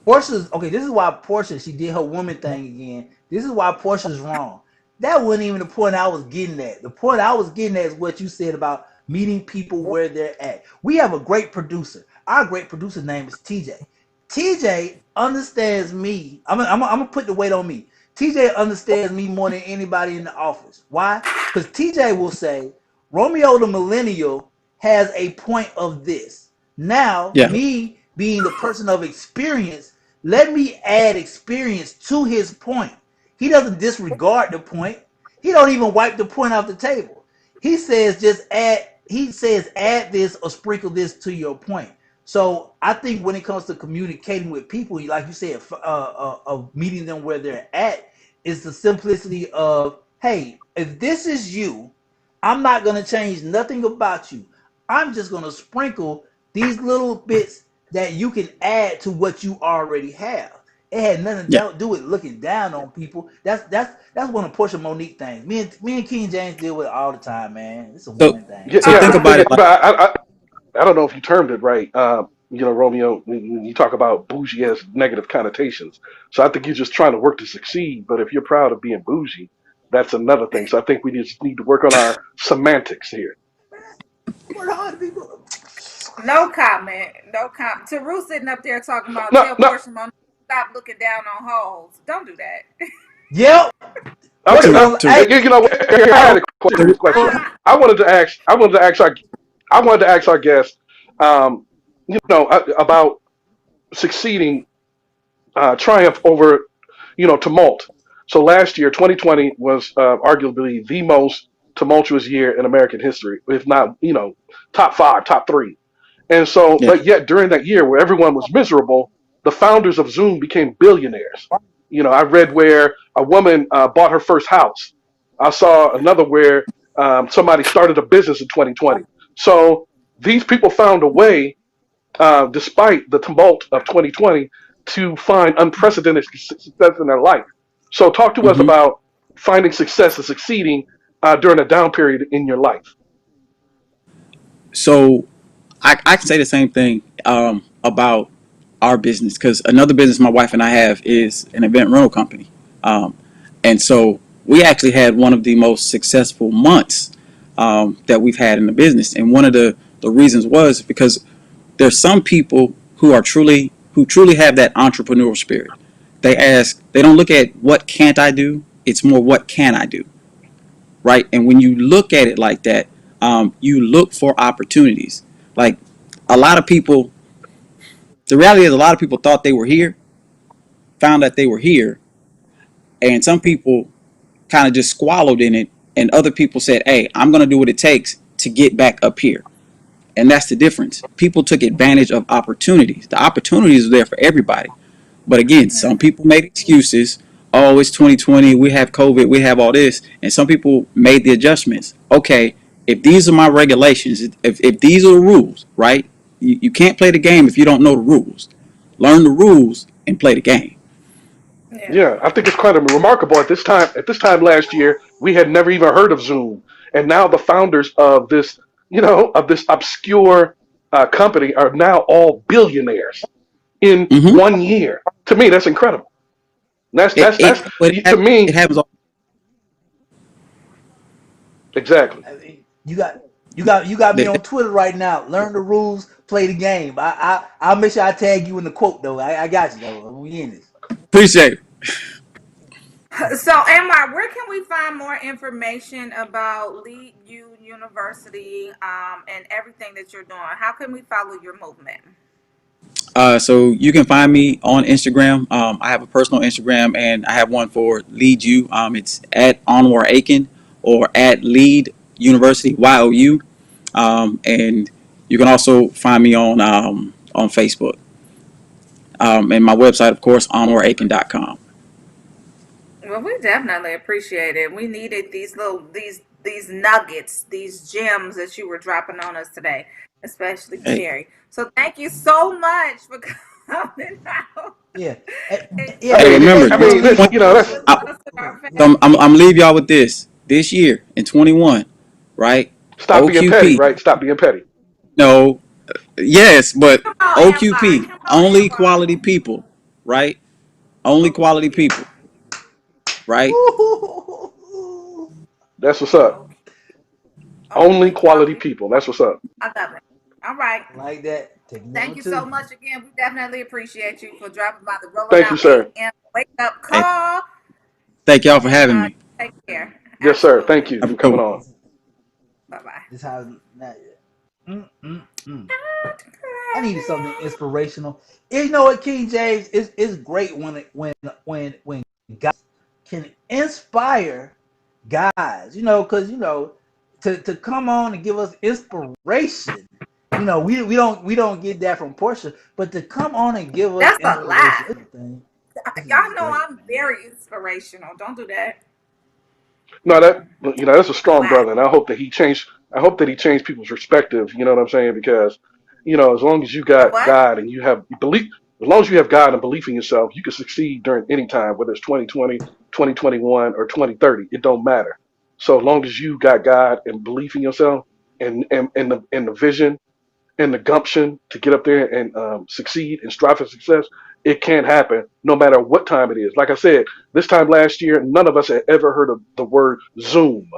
Portia's okay. This is why Portia she did her woman thing again. This is why Portia's wrong. That wasn't even the point I was getting at. The point I was getting at is what you said about meeting people where they're at. We have a great producer. Our great producer's name is TJ. TJ understands me. I'm gonna put the weight on me. TJ understands me more than anybody in the office. Why? Because TJ will say, Romeo the Millennial has a point of this. Now, Yeah. me being the person of experience, let me add experience to his point. He doesn't disregard the point. He don't even wipe the point off the table. He says just add. He says add this or sprinkle this to your point. So I think when it comes to communicating with people, like you said, of meeting them where they're at, is the simplicity of, hey, if this is you, I'm not gonna change nothing about you. I'm just gonna sprinkle these little bits that you can add to what you already have. It had nothing Yeah. to do with looking down on people. That's one of Portia Monique things. Me and King James deal with it all the time, man. It's a So woman thing. yeah, so yeah, think about it like, but I don't know if you termed it right. Romeo, when you talk about bougie as negative connotations. So I think you're just trying to work to succeed. But if you're proud of being bougie, that's another thing. So I think we just need to work on our semantics here. What hard people? No comment. No comment. Taru sitting up there talking about No, tell no. Portia Monique stop looking down on hoes. Don't do that. Yep. Okay, Portia to don't. to Hey, you know, I had a serious question. oh, I wanted to ask. I wanted to ask our guest, um, about succeeding, triumph over, tumult. So last year, 2020 was arguably the most tumultuous year in American history, if not, top five, top three. And so, yeah. but yet during that year where everyone was miserable, the founders of Zoom became billionaires. I read where a woman bought her first house. I saw another where somebody started a business in 2020. So these people found a way, despite the tumult of 2020, to find unprecedented success in their life. So talk to us hmm about finding success and succeeding during a down period in your life. So I can say the same thing about our business because another business my wife and I have is an event rental company, um, and so we actually had one of the most successful months that we've had in the business. And one of the reasons was because there's some people who truly have that entrepreneurial spirit. They don't look at what can't I do. It's more what can I do, right? And when you look at it like that, you look for opportunities. Like a lot of people, the reality is a lot of people thought they were here, found that they were here, and some people kind of just swallowed in it, and other people said, "Hey, I'm going to do what it takes to get back up here." And that's the difference. People took advantage of opportunities. The opportunities are there for everybody. But again, some people made excuses. Oh, it's 2020. We have COVID. We have all this. And some people made the adjustments. Okay, if these are my regulations, if these are the rules, right? You can't play the game if you don't know the rules. Learn the rules and play the game. Yeah. Yeah, I think it's quite remarkable. At this time last year, we had never even heard of Zoom, and now the founders of this obscure company are now all billionaires in Mm-hmm. 1 year. To me, that's incredible. That's But to it me happens. exactly. I mean, you got me They on Twitter right now. Learn the rules, play the game. I'll make sure I tag you in the quote though. I got you though. We in this. appreciate it. So, Amar, where can we find more information about Lead U University and everything that you're doing? How can we follow your movement? So you can find me on Instagram. I have a personal Instagram, and I have one for Lead You. It's at Onwar Aiken or at Lead University YOU. And you can also find me on Facebook. And my website, of course, onwaraiken.com. Well, we definitely appreciate it. We needed these nuggets, these gems that you were dropping on us today, especially Hey, Cherry. So thank you so much for coming out. Yeah, I yeah. hey, mean, remember, I Well, mean, listen, Lee, you know, that's Us and our so family. I'm gonna leave y'all with this. This year in 21, right? stop being petty, OQP. right? Stop being petty. No, yes, but Come on, Ambar. OQP, Come on, only Ambar. quality people, right? Only quality OQP. people, right? That's what's up. Okay. Only Only quality quality. people. That's what's up. I love it. All right. like that. Taking that Thank one you too. so much again. We definitely appreciate you for dropping by the Rolling Thank you, Out sir. 8 a.m. wake up Hey, call. thank y'all for And having me. take care. Yes, sir. Thank Absolutely. you Have a for good coming one. on. Bye bye. This how not yet. Mm. I needed something inspirational. You know what, King James is great when guys can inspire guys. Because to come on and give us inspiration. We don't get that from Portia, but to come on and give us That's a inspiration, lie. this is Y'all know great. I'm very inspirational. Don't do that. No, that that's a A strong lie. brother, and I hope that he changed. I hope that he changed people's perspective. You know what I'm saying? Because as long as you A got what? God and you have belief, as long as you have God and belief in yourself, you can succeed during any time, whether it's 2020, 2021, or 2030. It don't matter. So as long as you got God and belief in yourself, and the vision and the gumption to get up there and succeed and strive for success, it can happen no matter what time it is. Like I said, this time last year, none of us had ever heard of the word Zoom,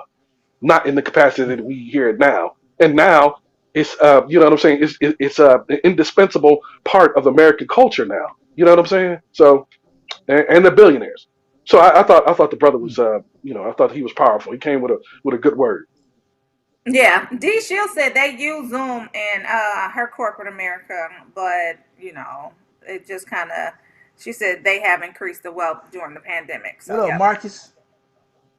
not in the capacity that we hear it now. And now it's, you know what I'm saying? It's an indispensable part of American culture now. You know what I'm saying? So, and the billionaires. So I thought the brother was, I thought he was powerful. He came with a good word. Yeah. D Shield said they use Zoom in her corporate America, but it just kind of. She said they have increased the wealth during the pandemic. So What up, yep. Marcus?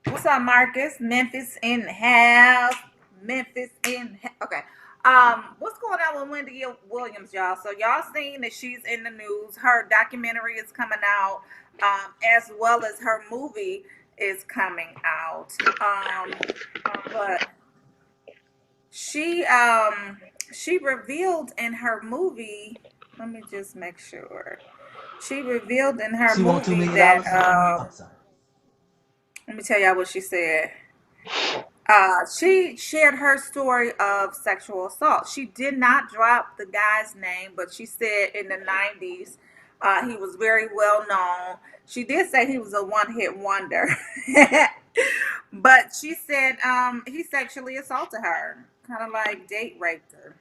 What's up, Marcus? Memphis in the house. Okay. What's going on with Wendy Williams, y'all? So y'all seen that she's in the news. Her documentary is coming out, as well as her movie is coming out. But she revealed in her movie. Let me just make sure. She revealed in her She want two movie million that dollars. Oh, sorry. let me tell y'all what she said. She shared her story of sexual assault. She did not drop the guy's name, but she said in the 90s, he was very well known. She did say he was a one hit wonder, but she said he sexually assaulted her, kind of like date raped her.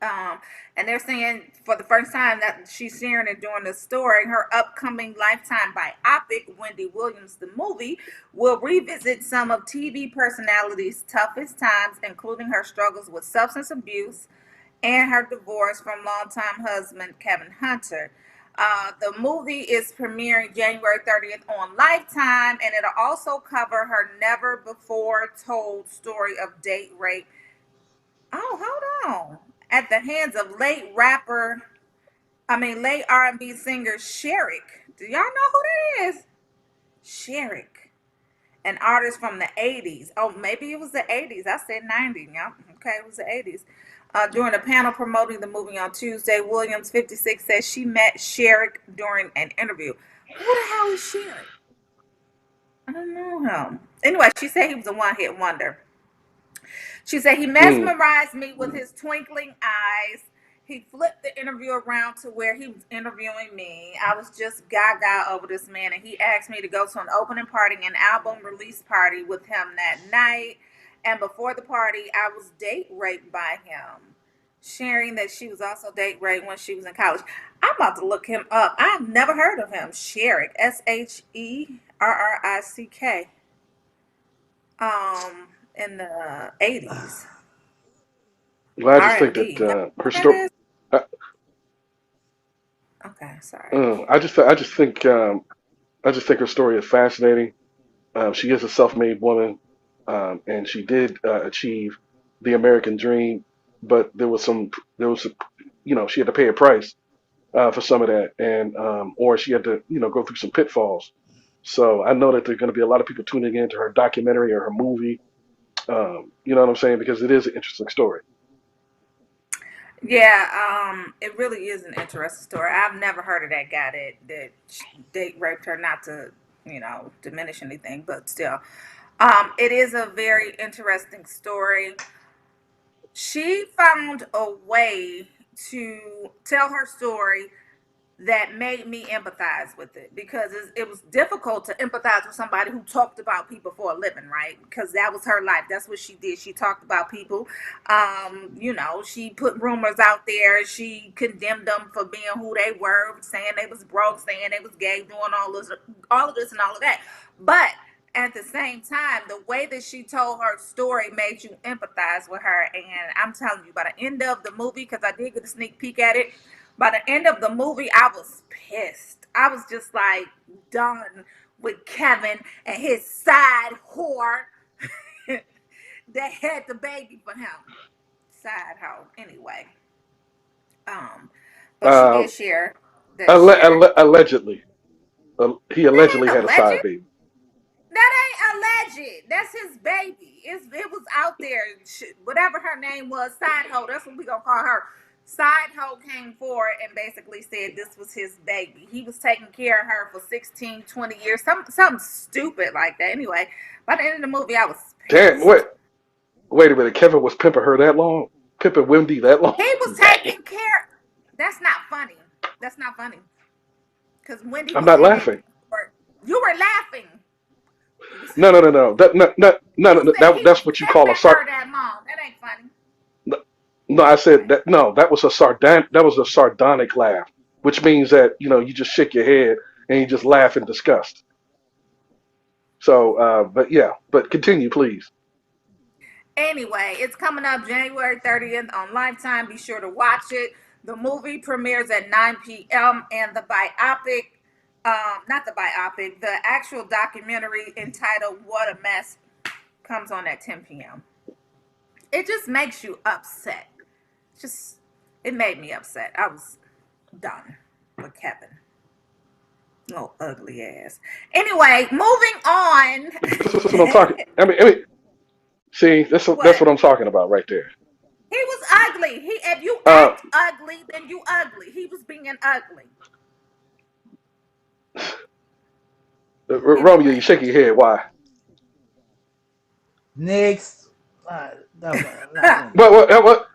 Um, and they're saying for the first time that she's sharing it during the story, her upcoming Lifetime biopic, Wendy Williams, the movie, will revisit some of TV personalities' toughest times, including her struggles with substance abuse and her divorce from longtime husband Kevin Hunter. The movie is premiering January 30th on Lifetime, and it'll also cover her never before told story of date rape. Oh, hold on. At the hands of late R&B singer Sherrick. Do y'all know who that is? Sherrick, an artist from the 80s. Oh, maybe it was the 80s. I said 90s. Yeah, okay, it was the 80s. During a panel promoting the movie on Tuesday, Williams, 56, says she met Sherrick during an interview. Who the hell is Sherrick? I don't know him. Anyway, she said he was a one-hit wonder. She said he Mm. mesmerized me with his twinkling eyes He flipped the interview around to where he was interviewing me. I was just gaga over this man, and he asked me to go to an opening party and album release party with him that night. And before the party, I was date raped by him, sharing that she was also date raped when she was in college. I'm about to look him up. I've never heard of him. Sherrick, Sherrick, in the 80s. Well, I just think that R&B. Y'all know her what that story. is? Uh, Okay, sorry. I just think her story is fascinating. She is a self-made woman, and she did achieve the American dream, but there was, she had to pay a price for some of that, and or she had to, go through some pitfalls. So I know that there are going to be a lot of people tuning into her documentary or her movie. You know what I'm saying? Because it is an interesting story. Yeah, it really is an interesting story. I've never heard of that guy that date raped her. Not to diminish anything, but still, it is a very interesting story. She found a way to tell her story that made me empathize with it because it was difficult to empathize with somebody who talked about people for a living, right? Because that was her life. That's what she did. She talked about people. She put rumors out there. She condemned them for being who they were, saying they was broke, saying they was gay, doing all of this and all of that. But at the same time, the way that she told her story made you empathize with her. And I'm telling you, by the end of the movie, because I did get a sneak peek at it, by the end of the movie, I was pissed. I was just like done with Kevin and his side whore that had the baby for him. Side hoe. Anyway. Um, but she Uh, did share that Sherrick. allegedly, he That allegedly ain't had a alleged. side baby. That ain't alleged. That's his baby. It was out there. Whatever her name was, Side Hoe. That's what we gonna call her. Side Hoe came forward and basically said this was his baby. He was taking care of her for 16, 20 years. Something stupid like that. Anyway, by the end of the movie, I was Damn, pissed. wait a minute. Kevin was pimping her that long? Pimping Wendy that long? He was Damn. taking care. That's not funny. That's not funny. Because Wendy I'm was not in it laughing. before. You were laughing. You, No, no, no, no. you said he was That's what you call a pimping sar. her that long. That ain't funny. No, no, I said Anyway. that. No, that was a sardonic laugh, which means that you just shake your head and you just laugh in disgust. So, but yeah, but continue, please. Anyway, it's coming up January 30th on Lifetime. Be sure to watch it. The movie premieres at 9 p.m. and the biopic, not the biopic, the actual documentary entitled What a Mess comes on at 10 p.m. It just makes you upset. Just, it made me upset. I was done with Kevin. Oh, ugly ass. Anyway, moving on. That's what I'm talking. See, that's What? what I'm talking about right there. He was ugly. If you Uh, act ugly, then you ugly. He was being ugly. Romeo, you Anyway, shake your head. Why? Next. Not going to What? do What? that. What?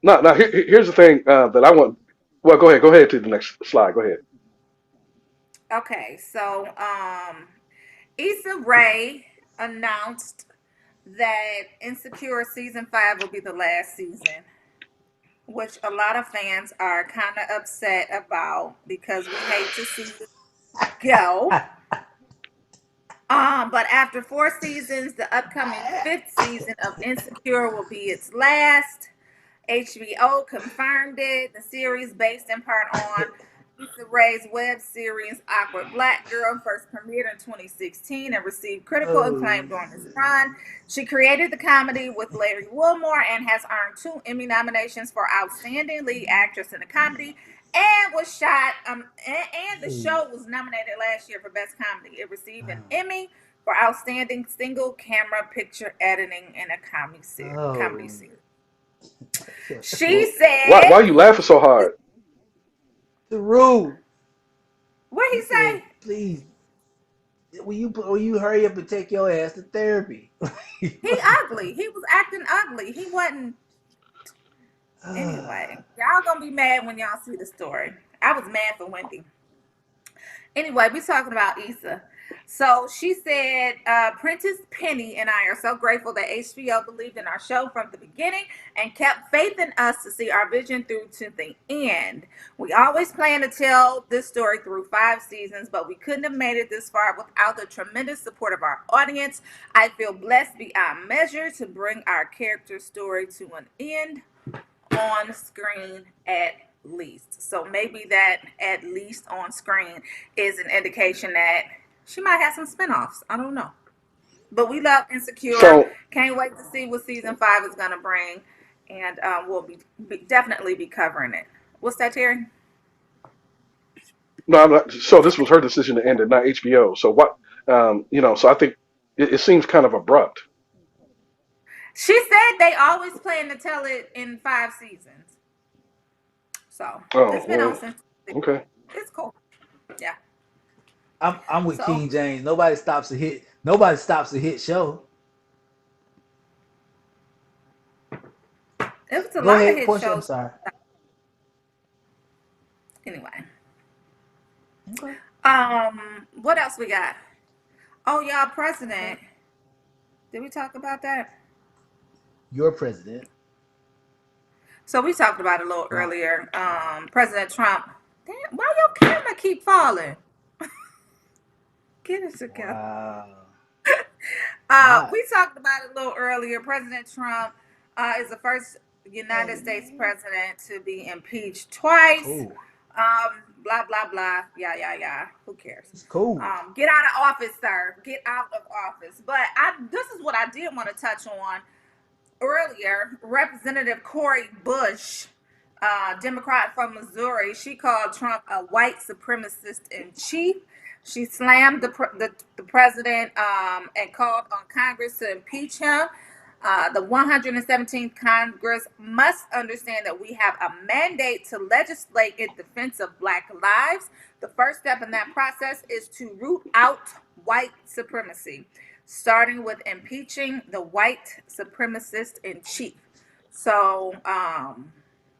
No, no. Here's the thing that I want. Well, go ahead. Go ahead to the next slide. Go ahead. okay, so Issa Rae announced that Insecure season 5 will be the last season, which a lot of fans are kind of upset about because we hate to see it go. But after 4 seasons, the upcoming fifth season of Insecure will be its last. HBO confirmed it. The series, based in part on Issa Rae's web series Awkward Black Girl, first premiered in 2016 and received critical acclaim Oh, during its run. She created the comedy with Larry Wilmore and has earned 2 Emmy nominations for Outstanding Lead Actress in a Comedy, and was shot. And the oh, show was nominated last year for Best Comedy. It received an Emmy for Outstanding Single Camera Picture Editing in a comedy oh. series. Well, She Why said, are you laughing so hard? the rule. what He he said, say? please, will you hurry up and take your ass to therapy? He ugly. He was acting ugly. He wasn't. Anyway, y'all gonna be mad when y'all see the story. I was mad for Wendy. Anyway, we're talking about Issa. So she said, Prentice Penny and I are so grateful that HBO believed in our show from the beginning and kept faith in us to see our vision through to the end. We always planned to tell this story through 5 seasons, but we couldn't have made it this far without the tremendous support of our audience. I feel blessed beyond measure to bring our character story to an end on screen at least. So maybe that at least on screen is an indication that she might have some spinoffs. I don't know. But we love Insecure. So Can't wait to see what season 5 is going to bring. And we'll definitely be covering it. What's that, Terry? no, I'm not, so this was her decision to end it, not HBO. So what? So I think it seems kind of abrupt. She said they always plan to tell it in 5 seasons. So Oh it's been on well, since. okay. It's cool. Yeah. I'm with So King James. Nobody stops a hit. Nobody stops a hit show. it was a Go lot of ahead, hit Portia. I'm shows. sorry. Anyway. Okay. What else we got? Oh, y'all, president. Did we talk about that? Your president. So we talked about it a little Wow. earlier. President Trump. Damn, why your camera keep falling? Get it together. Wow. My We talked about it a little earlier. President Trump is the first United hey States man. president to be impeached twice. Cool. Blah blah blah. Yeah yeah yeah. Who cares? It's cool. Get out of office, sir. Get out of office. But this is what I did want to touch on earlier. Representative Cori Bush, Democrat from Missouri, she called Trump a white supremacist in chief. She slammed the president and called on Congress to impeach him. The 117th Congress must understand that we have a mandate to legislate in defense of Black lives. The first step in that process is to root out white supremacy, starting with impeaching the white supremacist in chief. So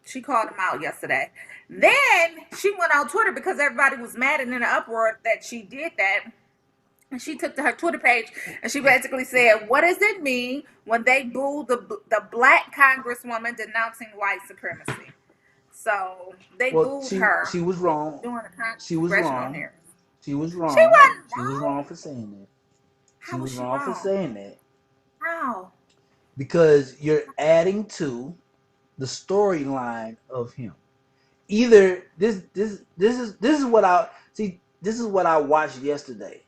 she called him out yesterday. Then she went on Twitter because everybody was mad and in an uproar that she did that. And she took to her Twitter page and she basically said, "What does it mean when they boo the black congresswoman denouncing white supremacy?" So they Well, booed she her was wrong. during the She was congressional wrong. hearing. She was She wrong. wasn't She was wrong. wrong for saying that. She How was was she wrong for wrong? saying that How? because you're adding to the storyline of him. Either this is what I see. This is what I watched yesterday.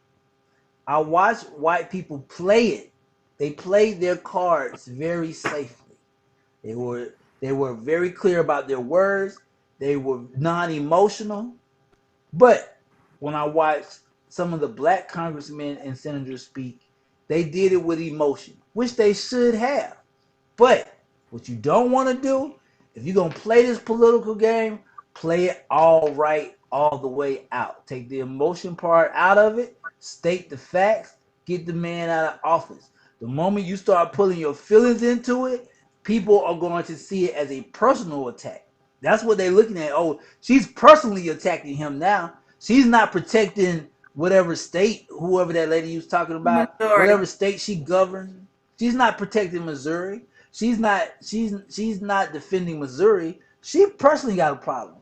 I watched white people play it. They played their cards very safely. They were they were very clear about their words. They were non-emotional. But when I watched some of the black congressmen and senators speak, they did it with emotion, which they should have. But what you don't want to do, if you're going to play this political game, play it all right all the way out. Take the emotion part out of it, state the facts, get the man out of office. The moment you start pulling your feelings into it, people are going to see it as a personal attack. That's what they're looking at. Oh, she's personally attacking him now. She's not protecting whatever state, whoever that lady was talking about, Majority. whatever state she governs. She's not protecting Missouri. She's not defending Missouri. She personally got a problem.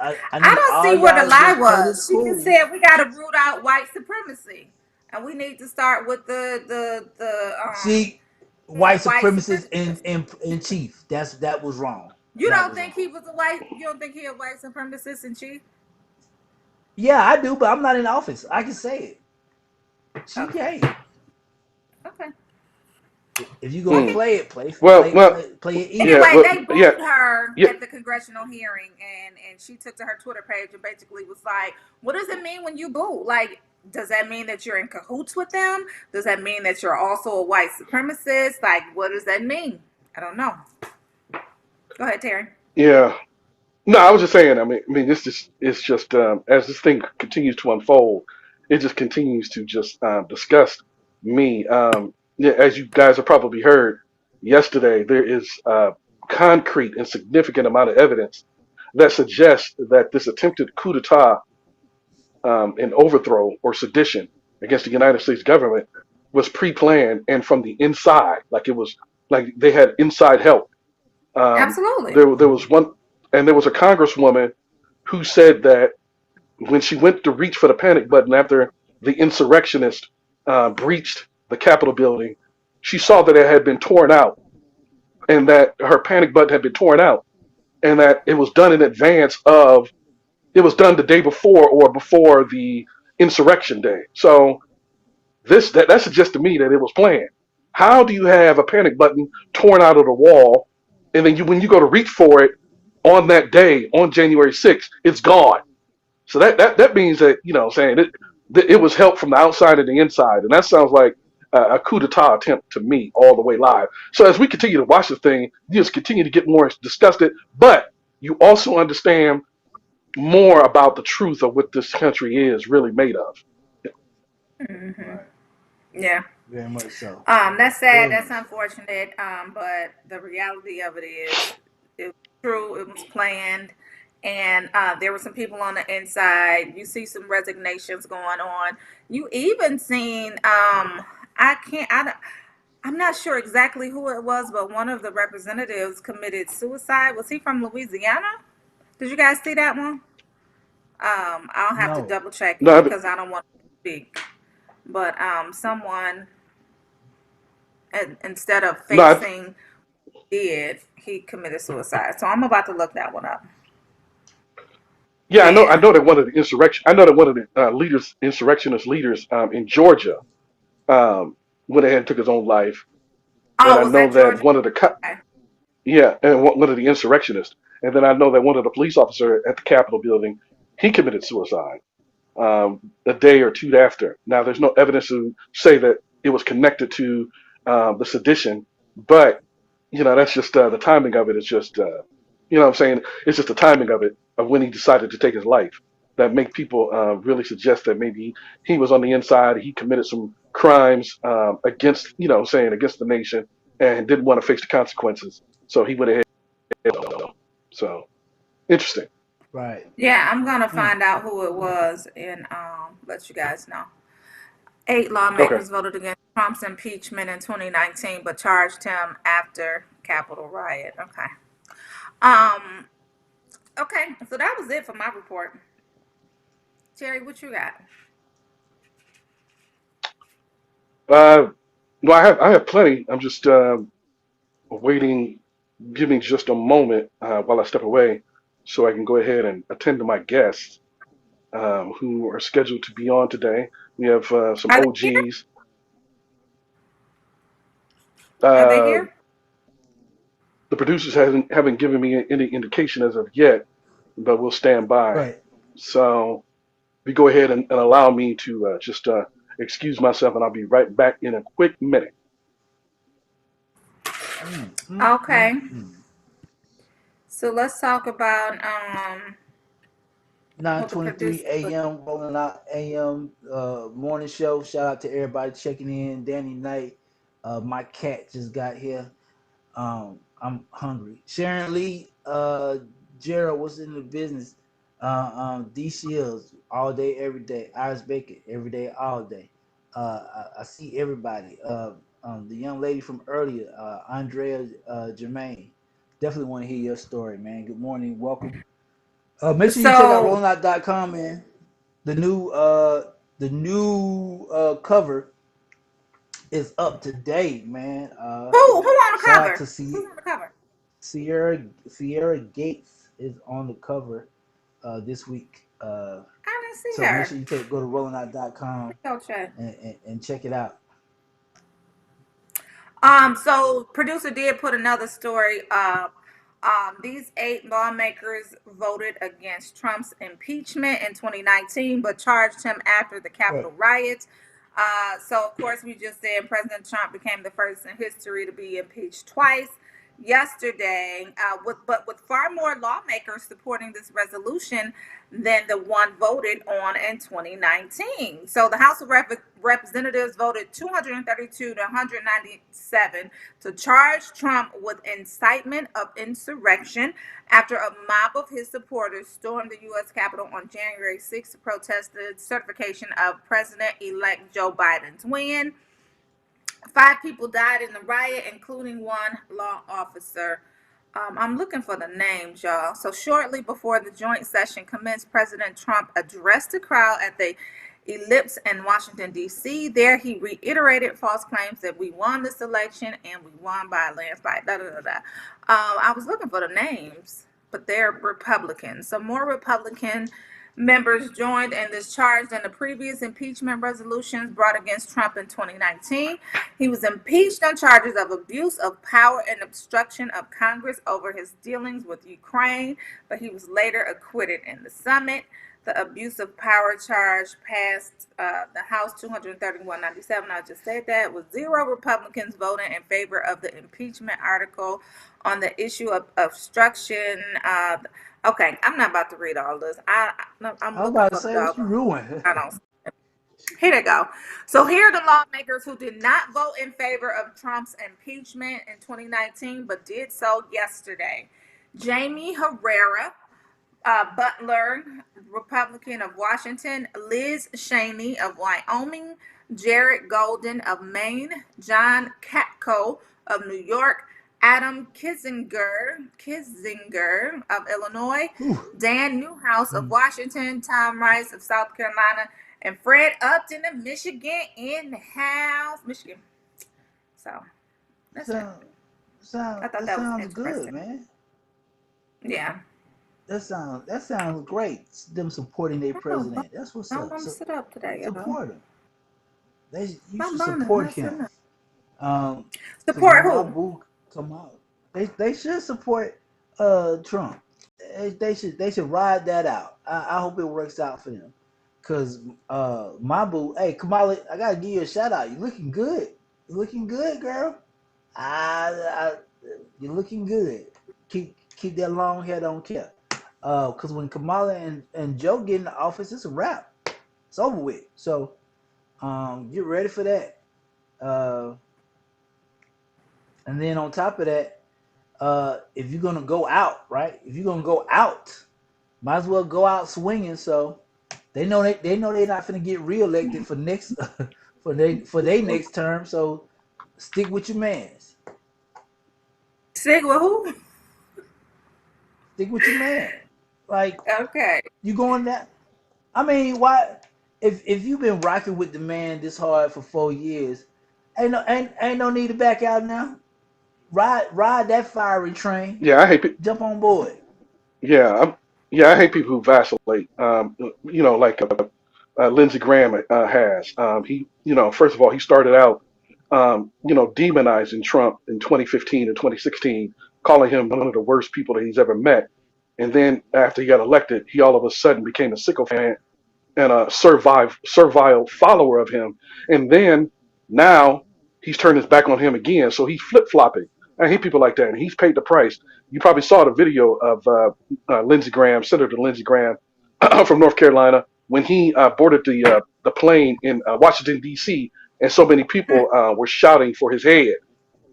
I I need don't all see where the y'all to lie just play this was. She just cool. said we got to root out white supremacy, and we need to start with the See, white white supremacist supremacist. in chief. That was wrong. You That don't was think wrong. he was a white? You don't think he a white supremacist in chief? Yeah, I do, but I'm not in office. I can say it. She Okay. can't. Okay. If you gonna Mm. Okay. play it, Well, well, play it yeah, even. Anyway, well, they yeah, booed her yeah, at the congressional hearing, and she took to her Twitter page and basically was like, "What does it mean when you boo? Like, does that mean that you're in cahoots with them? Does that mean that you're also a white supremacist? Like, what does that mean? I don't know." Go ahead, Terry. yeah. No, I was just saying. I mean, this just it's just as this thing continues to unfold, it just continues to just disgust me. Yeah, as you guys have probably heard, yesterday there is concrete and significant amount of evidence that suggests that this attempted coup d'état and overthrow or sedition against the United States government was pre-planned and from the inside, like it was like they had inside help. Absolutely. There was one, and there was a congresswoman who said that when she went to reach for the panic button after the insurrectionists breached the Capitol building, she saw that it had been torn out and that her panic button had been torn out and that it was done in advance of, it was done the day before or before the insurrection day. So that suggests to me that it was planned. How do you have a panic button torn out of the wall, and then when you go to reach for it on that day on January 6th, it's gone? So that means that saying it was help from the outside and the inside, and that sounds like a coup d'état attempt to me all the way live. So as we continue to watch this thing, you just continue to get more disgusted, but you also understand more about the truth of what this country is really made of. Mm-hmm. Yeah. Very much so. That's sad. Very That's much. unfortunate. But the reality of it is, it was true. It was planned, and there were some people on the inside. You see some resignations going on. You even seen. I can't. I don't, I'm not sure exactly who it was, but one of the representatives committed suicide. Was he from Louisiana? Did you guys see that one? I'll have to No. double check No, because I don't want to speak. But someone, instead of no, facing did, he committed suicide. So I'm about to look that one up. yeah, I Yeah. know that one of the insurrection, I know that one of the insurrectionist leaders in Georgia went ahead and took his own life, and Oh, I was know that that Georgia? one of the Okay. yeah, and one of the insurrectionists, and then I know that one of the police officers at the Capitol building, he committed suicide a day or two after. Now, there's no evidence to say that it was connected to the sedition, but that's just the timing of it is just what I'm saying. It's just the timing of it of when he decided to take his life that make people really suggest that maybe he was on the inside. He committed some crimes against saying against the nation and didn't want to face the consequences, so he went ahead. So interesting. Right. Yeah, I'm gonna Mm. find out who it was and let you guys know. 8 Okay. lawmakers voted against Trump's impeachment in 2019, but charged him after Capitol riot. Okay. Um. Okay. So that was it for my report. Terry, what you got? Uh, well, I have plenty. I'm just waiting. Give me just a moment while I step away, so I can go ahead and attend to my guests who are scheduled to be on today. We have some Are they here? OGs. Are they Uh, here? the producers haven't given me any indication as of yet, but we'll stand by. Right. So we go ahead and allow me to just excuse myself, and I'll be right back in a quick minute. Mm, mm, mm, Okay. mm. So let's talk about what the 9:23 producers. a.m. rolling out a.m. Morning show. Shout out to everybody checking in. Danny Knight. My cat just got here. I'm hungry. Sharon Lee, Gerald, what's in the business? D Shields, all day, every day. Iris Baker, every day, all day. I see everybody. The young lady from earlier, Andrea Germain. Definitely want to hear your story, man. Good morning, welcome. Make sure you check out So rollingout.com, man. The new cover is up today, man. who on the Shout out cover? to Who's on the cover? Sierra Gates is on the cover this week. I didn't see So make her. sure you go to rollingout.com Go check. and check it out. So producer did put another story up. These 8 lawmakers voted against Trump's impeachment in 2019, but charged him after the Right. Capitol riots. So of course we just said President Trump became the first in history to be impeached twice. Yesterday, with far more lawmakers supporting this resolution than the one voted on in 2019. So the House of Representatives voted 232 to 197 to charge Trump with incitement of insurrection after a mob of his supporters stormed the U.S. Capitol on January 6th to protest the certification of President-elect Joe Biden's win. 5 people died in the riot, including one law officer. I'm looking for the names, y'all. So shortly before the joint session commenced, President Trump addressed the crowd at the Ellipse in Washington, D.C. There, he reiterated false claims that we won this election and we won by a landslide. I was looking for the names, but they're Republicans. So more Republican members joined in this charge than the previous impeachment resolutions brought against Trump in 2019. He was impeached on charges of abuse of power and obstruction of Congress over his dealings with Ukraine, but he was later acquitted in the summit. The abuse of power charge passed the House 231-97. I just said that, with 0 Republicans voting in favor of the impeachment article on the issue of obstruction. Okay, I'm not about to read all this. I'm I was looking about for to the say what you dog. ruined. I don't. Here they go. So here are the lawmakers who did not vote in favor of Trump's impeachment in 2019, but did so yesterday. Jamie Herrera, Butler, Republican of Washington; Liz Cheney of Wyoming; Jared Golden of Maine; John Katko of New York; Adam Kinzinger of Illinois; Dan Newhouse of Washington; Tom Rice of South Carolina; and Fred Upton of Michigan in the House. Michigan. So that's it. I thought That that was sounds good, interesting. man. Yeah. That sounds great. Them supporting their president. That's what's I up. want to sit up today, y'all. Support him. You My should bonnet support not sitting him. up. 'Cause Support when my who? boo come out, they should support Trump. They should ride that out. I hope it works out for them. Cause my boo, hey Kamala, I gotta give you a shout out. You looking good. You looking good, girl. You're looking good. Keep that long hair, don't care. Cause when Kamala and Joe get in the office, it's a wrap. It's over with. So get ready for that. And then on top of that, if you're gonna go out, right? If you're gonna go out, might as well go out swinging. So they know they're not gonna get reelected for next for their next term. So stick with your mans. Stick with who? Stick with your man. Like Okay. you going that? I mean, why? If you've been rocking with the man this hard for 4 years, ain't no need to back out now. Ride that fiery train. Yeah, I hate. Jump on board. Yeah, yeah, I hate people who vacillate. Like Lindsey Graham has. First of all, he started out, demonizing Trump in 2015 and 2016, calling him one of the worst people that he's ever met. And then after he got elected, he all of a sudden became a sycophant and a servile follower of him. And then now he's turned his back on him again. So he's flip flopping. I hate people like that, and he's paid the price. You probably saw the video of Lindsey Graham, Senator Lindsey Graham from North Carolina, when he boarded the plane in Washington D.C. and so many people were shouting for his head.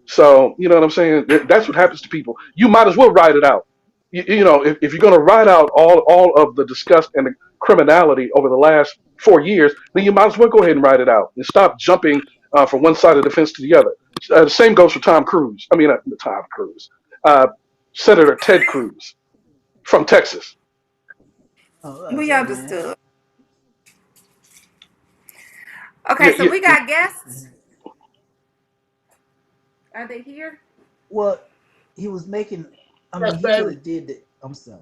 So you know what I'm saying? That's what happens to people. You might as well ride it out. If you're going to ride out all of the disgust and the criminality over the last 4 years, then you might as well go ahead and ride it out and stop jumping from one side of the fence to the other. The same goes for Tom Cruise. I mean, Tom Cruise, uh, Senator Ted Cruz from Texas. Oh, We hey man. understood. Yeah, Okay, so yeah, we got guests. Are they here? Well, he was making. I Yes, mean, he could baby. have did that. I'm sorry.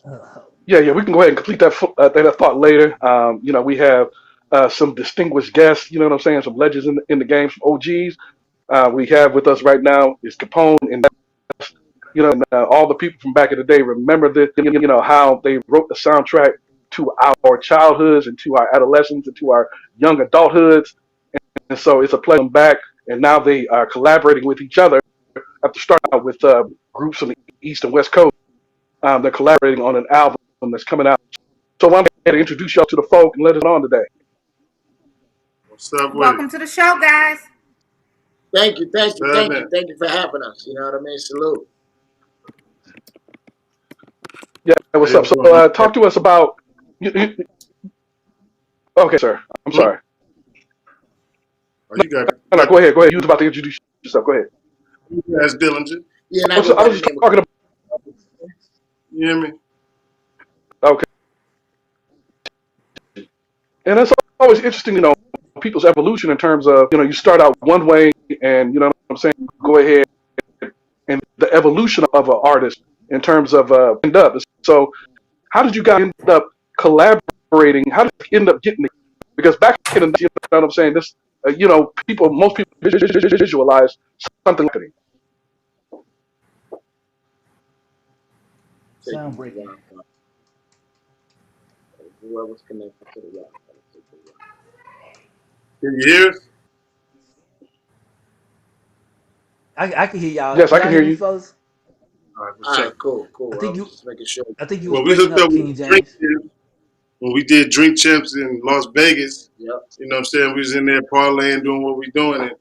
Uh, yeah. We can go ahead and complete that thought later. We have some distinguished guests. You know what I'm saying? Some legends in the game, some OGs. We have with us right now is Capone, and and all the people from back in the day remember this. How they wrote the soundtrack to our childhoods and to our adolescence and to our young adulthoods. And so it's a pleasure to come back. And now they are collaborating with each other after starting out with groups from the East and West Coast. They're collaborating on an album that's coming out. So I'm going to introduce y'all to the folk and let us on today. What's up with Welcome it? to the show, guys. Thank you, thank What's you, thank happening? you, thank you for having us. You know what I mean? Salute. Yeah, How what's up? y'all So, doing? talk to us about. Okay, sir. I'm Hmm? sorry. Oh, you got No, no, got go ahead. Go ahead. You was about to introduce yourself. Go ahead. you guys Dillinger. Yeah, and I go I by was the just name of. talking about. You hear me? Okay, and it's always interesting, people's evolution in terms of, you start out one way, and you know what I'm saying. Go ahead, and the evolution of an artist in terms of end up. So, how did you guys end up collaborating? How did you end up getting it? Because back in the, you know what I'm saying, this, most people visualize something like it. Take Sound you to breaking. Wi-Fi. Whoever's connected to the Wi-Fi. Take the Wi-Fi. Can you hear us? I can hear y'all. Yes, Can I can y'all hear hear me, you. fellas? All right, for All right, sure. cool, I cool. I think was you. just making sure. I think you was Well, we breaking hooked up, up with King Drink James. Champs when we did Drink Champs in Las Vegas. Yep. You know what I'm saying? We was in there parlaying, doing what we doing, and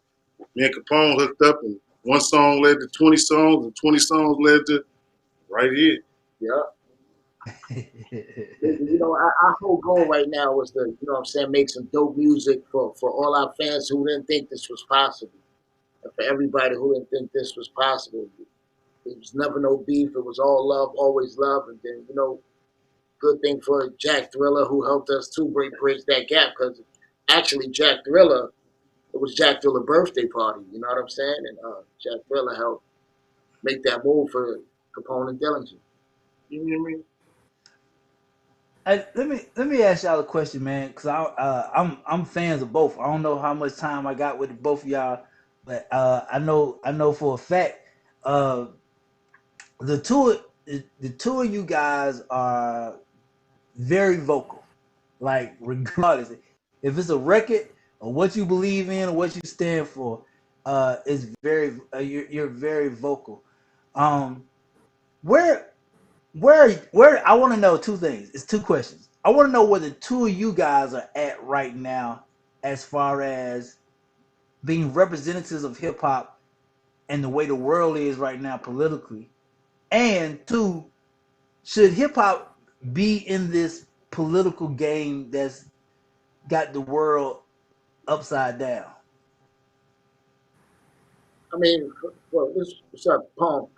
me and Capone hooked up, and one song led to 20 songs, and 20 songs led to right here. Yep. You know, our whole goal right now was to, you know what I'm saying, make some dope music for all our fans who didn't think this was possible. And for everybody who didn't think this was possible. It was never no beef. It was all love, always love. And then, you know, good thing for Jack Thriller who helped us to bridge that gap because actually Jack Thriller, it was Jack Thriller birthday party. You know what I'm saying? And Jack Thriller helped make that move for Capone and Dillinger. You hear me? Hey, let me ask y'all a question, man, because I'm fans of both. I don't know how much time I got with both of y'all, but I know for a fact uh, the two of you guys are very vocal. Like regardless, if it's a record or what you believe in or what you stand for, it's very you're very vocal. Um, where where I want to know two things. It's two questions. I want to know where the two of you guys are at right now as far as being representatives of hip hop and the way the world is right now politically. And two, should hip hop be in this political game that's got the world upside down? I mean, well, this what's up, Pump?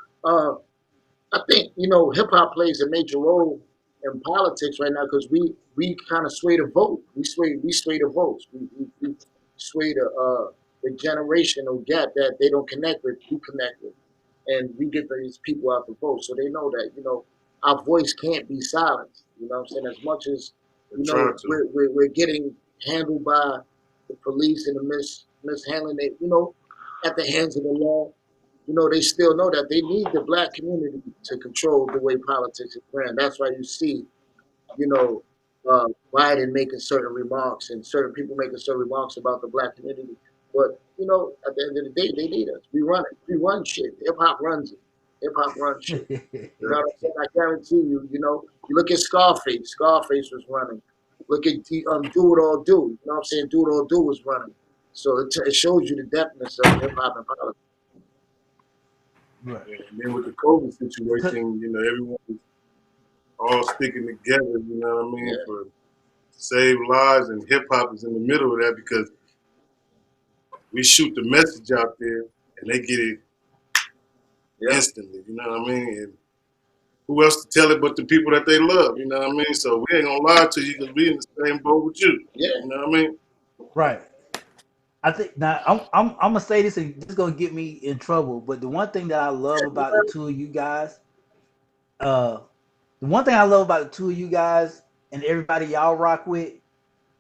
I think you know hip hop plays a major role in politics right now because we kind of sway the vote. We sway the votes. We sway the generational gap that they don't connect with. We connect with, and we get these people out the vote, so they know that you know our voice can't be silenced. You know what I'm saying? As much as They're you know trying to. we're getting handled by the police and the mishandling it. You know, at the hands of the law you know, they still know that they need the black community to control the way politics is ran. That's why you see, you know, Biden making certain remarks and certain people making certain remarks about the black community. But, you know, at the end of the day, they need us. We run it. We run shit. Hip hop runs it. Hip hop runs shit. You know Yeah. what I'm saying? I guarantee you, you know, you look at Scarface. Scarface was running. Look at Do It All Do. You know what I'm saying? Do It All Do was running. So it shows you the depthness of hip hop and politics. Right. Yeah. And then with the COVID 'Cause- situation, you know, everyone was all sticking together, you know what I mean, Yeah. for save lives, and hip hop is in the middle of that because we shoot the message out there and they get it Yeah. instantly, you know what I mean? And who else to tell it but the people that they love, you know what I mean? So we ain't gonna lie to you because we in the same boat with you, Yeah. you know what I mean? right. I think now I'm gonna say this and this is gonna get me in trouble. But the one thing that I love about the two of you guys, uh, the one thing I love about the two of you guys and everybody y'all rock with,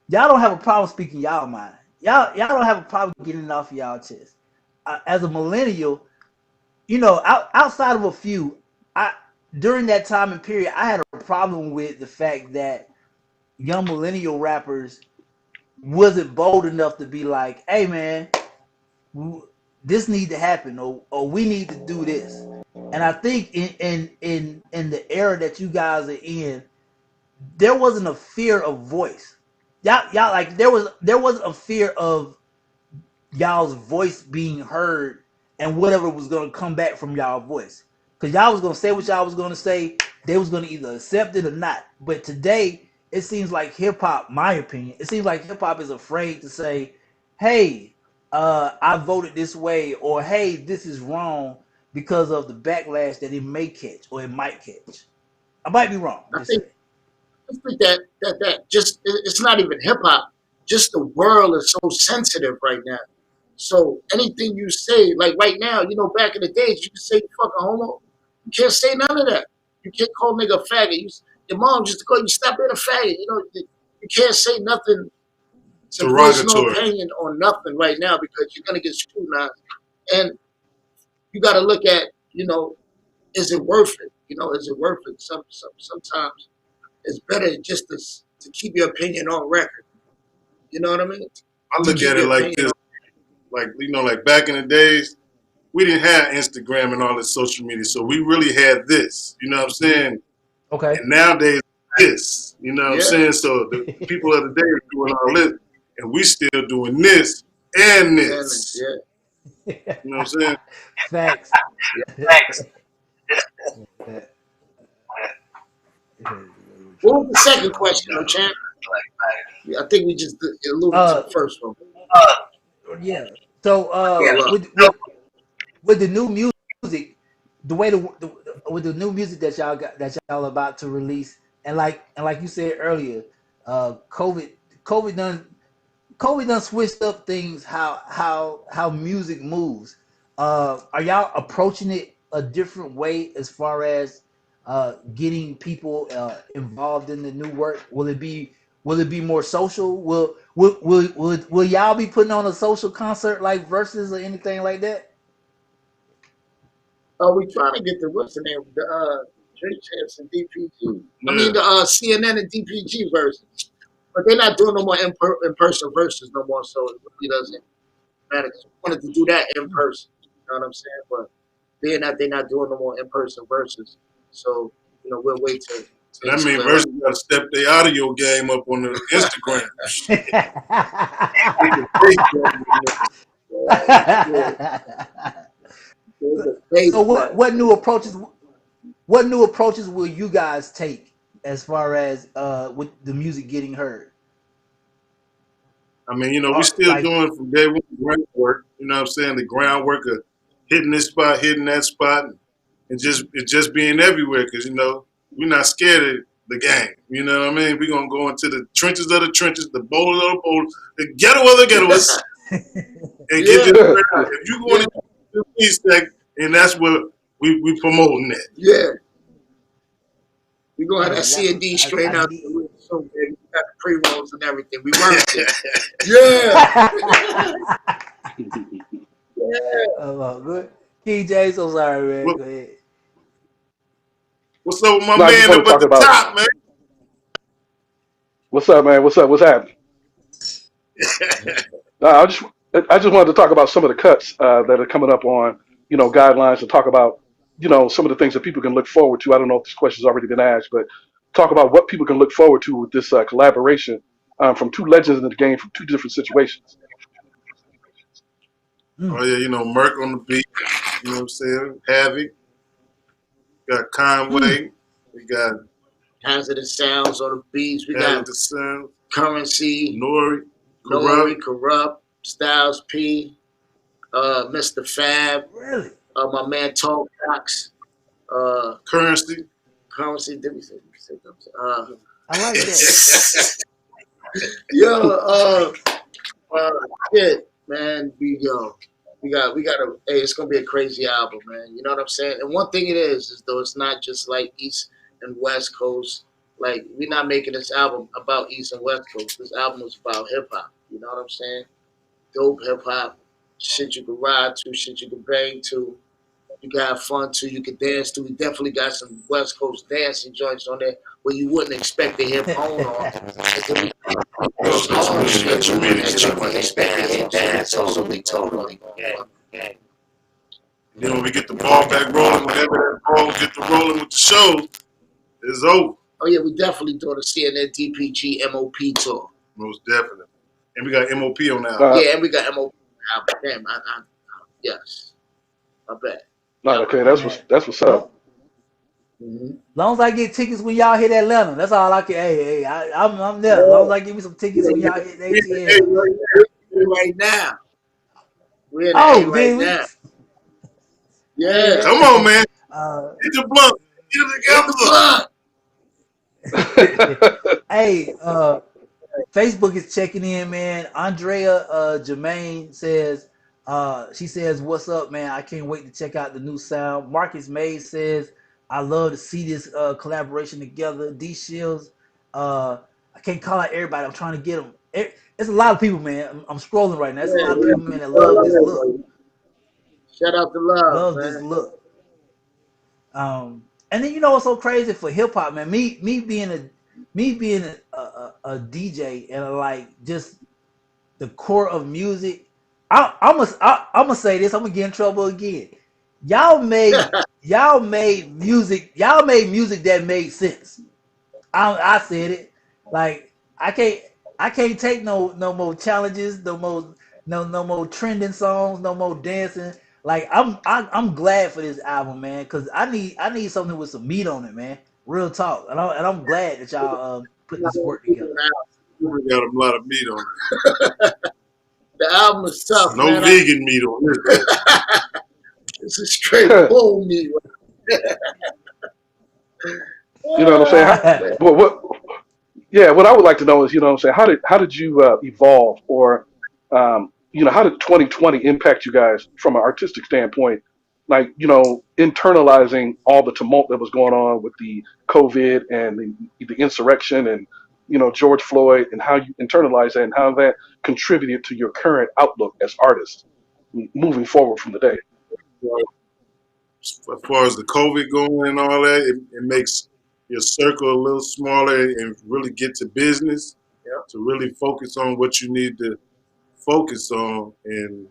y'all don't have a problem speaking y'all mind. Y'all don't have a problem getting it off of y'all chest. As a millennial, you know, outside of a few, I during that time and period, I had a problem with the fact that young millennial rappers wasn't bold enough to be like, "Hey, man, this need to happen," or "We need to do this." And I think in the era that you guys are in, there wasn't a fear of voice. y'all like there was a fear of y'all's voice being heard and whatever was gonna come back from y'all voice. Cause y'all was gonna say what y'all was gonna say. They was gonna either accept it or not. But today it seems like hip hop, my opinion, it seems like hip hop is afraid to say, hey, I voted this way, or hey, this is wrong because of the backlash that it may catch or it might catch. I might be wrong. I Just think saying. I think that just it's not even hip hop. Just the world is so sensitive right now. So anything you say, like right now, back in the days, you could say you fucking homo. You can't say none of that. You can't call nigga a faggot. Your mom just call you stop being a faggot. You can't say nothing to voice no Derogatory. opinion on nothing right now because you're gonna get scrutinized. And you got to look at, is it worth it? Is it worth it? Sometimes it's better just to keep your opinion on record. You know what I mean? I To look keep at it your like opinion this, on. like back in the days, we didn't have Instagram and all this social media, so we really had this. You know what I'm saying? Okay. And nowadays, this. You know what I'm Yeah. saying? So the people of the day are doing all this, and we still doing this and And this. You know what I'm saying? Facts. what was the second question, though, champ? Yeah, I think we just alluded to uh the first one. yeah. So Yeah. with the new music, the way the with the new music that y'all about to release, and like you said earlier, COVID COVID done COVID done switched up things how music moves. Are y'all approaching it a different way as far as getting people involved in the new work? Will it be more social? Will y'all be putting on a social concert like Versus or anything like that? We trying to get the what's the name? The Drink Champs and DPG. I Yeah. mean the CNN and DPG versions. But they're not doing no more in person verses no more, so it really doesn't matter. 'Cause we wanted to do that in person. You know what I'm saying? But they're not doing no more in person verses. So we'll wait till So that things means clear up. Versus got to step their audio game up on the Instagram. They can face that. Yeah, there's a base So what part. what new approaches what new approaches will you guys take as far as with the music getting heard? I mean, we Or still like doing from day one groundwork. You know what I'm saying? The groundwork of hitting this spot, hitting that spot, and just being everywhere because we're not scared of the game. You know what I mean? We're gonna go into the trenches of the trenches, the bowlers of the bowlers, the ghetto of the ghettos, and get Yeah, this straight out. If you going yeah, to the East Tech, and that's what we promoting that. yeah. We gonna have that hey, C that's and what D I straight out need. there. So big. We got the pre rolls and everything. We worked it. Yeah, yeah. Oh, good. KJ, so sorry, man. What, Go ahead. what's up with my No, I just man want up to at talk the about top, man? what's up, man. What's up? What's happening? No, I just wanted to talk about some of the cuts that are coming up on guidelines and talk about some of the things that people can look forward to. I don't know if this question's already been asked, but talk about what people can look forward to with this collaboration from two legends in the game from two different situations. Oh Mm. yeah, Merc on the beat. You know what I'm saying? Havoc. Got Mm. Conway. We got Hazardous sounds on the beats. We Added got the Sound. Currency, Nori. Nori, Corrupt. Corrupt, Styles P, Mr. Fab, Really? my man Tall Cox, uh, Currency. Currency. Did we say? I like that. Yo, uh, shit, man. We got a. Hey, it's gonna be a crazy album, man. You know what I'm saying? And one thing it is though it's not just like East and West Coast. Like we're not making this album about East and West Coast. This album is about hip hop. You know what I'm saying? Dope hip hop, shit you can ride to, shit you can bang to. You can have fun to, you can dance to. We definitely got some West Coast dancing joints on there where you wouldn't expect to hear Pone on. And then we some shit that you wouldn't expect to hear dance. Totally. Yeah. Then when we get the ball back rolling, whenever that ball get to rolling with the show, it's over. Oh yeah, we definitely doing a CNN DPG MOP tour. most definitely. And we got MOP on the album. Uh, Yeah, and we got MO. Damn, yes, I bet. no, Yeah. okay, Hey man, that's what's up. long, Mm-hmm. long as I get tickets when y'all hit Atlanta, that's all I can. Hey, I'm there. As long Yeah. as I get me some tickets when y'all hit Hey, ATL. right now. We're in the A Oh, right then we. now. Hey Yeah. Come on, man. man. Uh, Hit the blunt. Get it Hit the together. blunt. hey, Facebook is checking in, man. Andrea Jermaine says, she says, "What's up, man? I can't wait to check out the new sound." Marcus May says, "I love to see this collaboration together." D Shields, I can't call out everybody. I'm trying to get them. It's a lot of people, man. I'm scrolling right now. There's a Yeah, lot of yeah. people, man, that love this look. Shout out to Love, Love this man. look. And then you know what's so crazy for hip hop, man? Me being a DJ and like just the core of music. I'm gonna say this. I'm gonna get in trouble again. Y'all made y'all made music that made sense. I said it. Like I can't take no more challenges, no more trending songs, no more dancing. Like I'm glad for this album, man, because I need something with some meat on it, man. Real talk, and I'm glad that y'all putting this work together. We got a lot of meat on The album is it. tough, No man. vegan meat on this. It's a straight bull meat. You know what I'm saying? Man. What yeah, what I would like to know is, you know what I'm saying, how did you evolve, or how did 2020 impact you guys from an artistic standpoint? Like, internalizing all the tumult that was going on with the COVID and the insurrection and, George Floyd, and how you internalize that and how that contributed to your current outlook as artists moving forward from the day. As far as the COVID going and all that, it makes your circle a little smaller and really get to business. Yeah. To really focus on what you need to focus on, and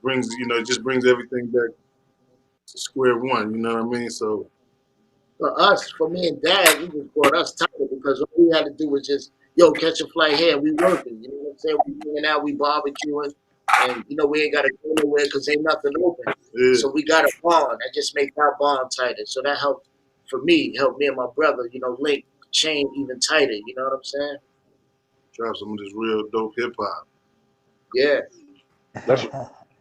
it just brings everything back to square one. You know what I mean? So For us, for me and Dad, we just brought us tighter because all we had to do was just, catch a flight here. We working. You know what I'm saying? We hanging out, we barbecuing, and we ain't got to go nowhere because ain't nothing open. yeah, So we got a bond. That just make our bond tighter. So that helped helped me and my brother, link chain even tighter. You know what I'm saying? drop some of this real dope hip hop. Yeah. That's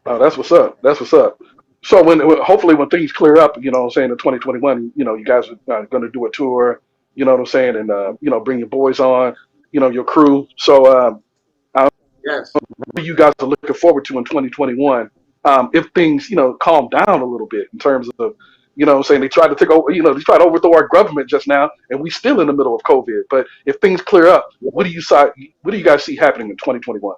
that's what's up. That's what's up. So hopefully when things clear up, what I'm saying, in 2021, you guys are going to do a tour, you know what I'm saying, and bring your boys on, your crew. So Yes. what you guys are looking forward to in 2021, if things calm down a little bit in terms of, what I'm saying, they tried to take over, they tried to overthrow our government just now, and we still in the middle of COVID. But if things clear up, what do you guys see happening in 2021?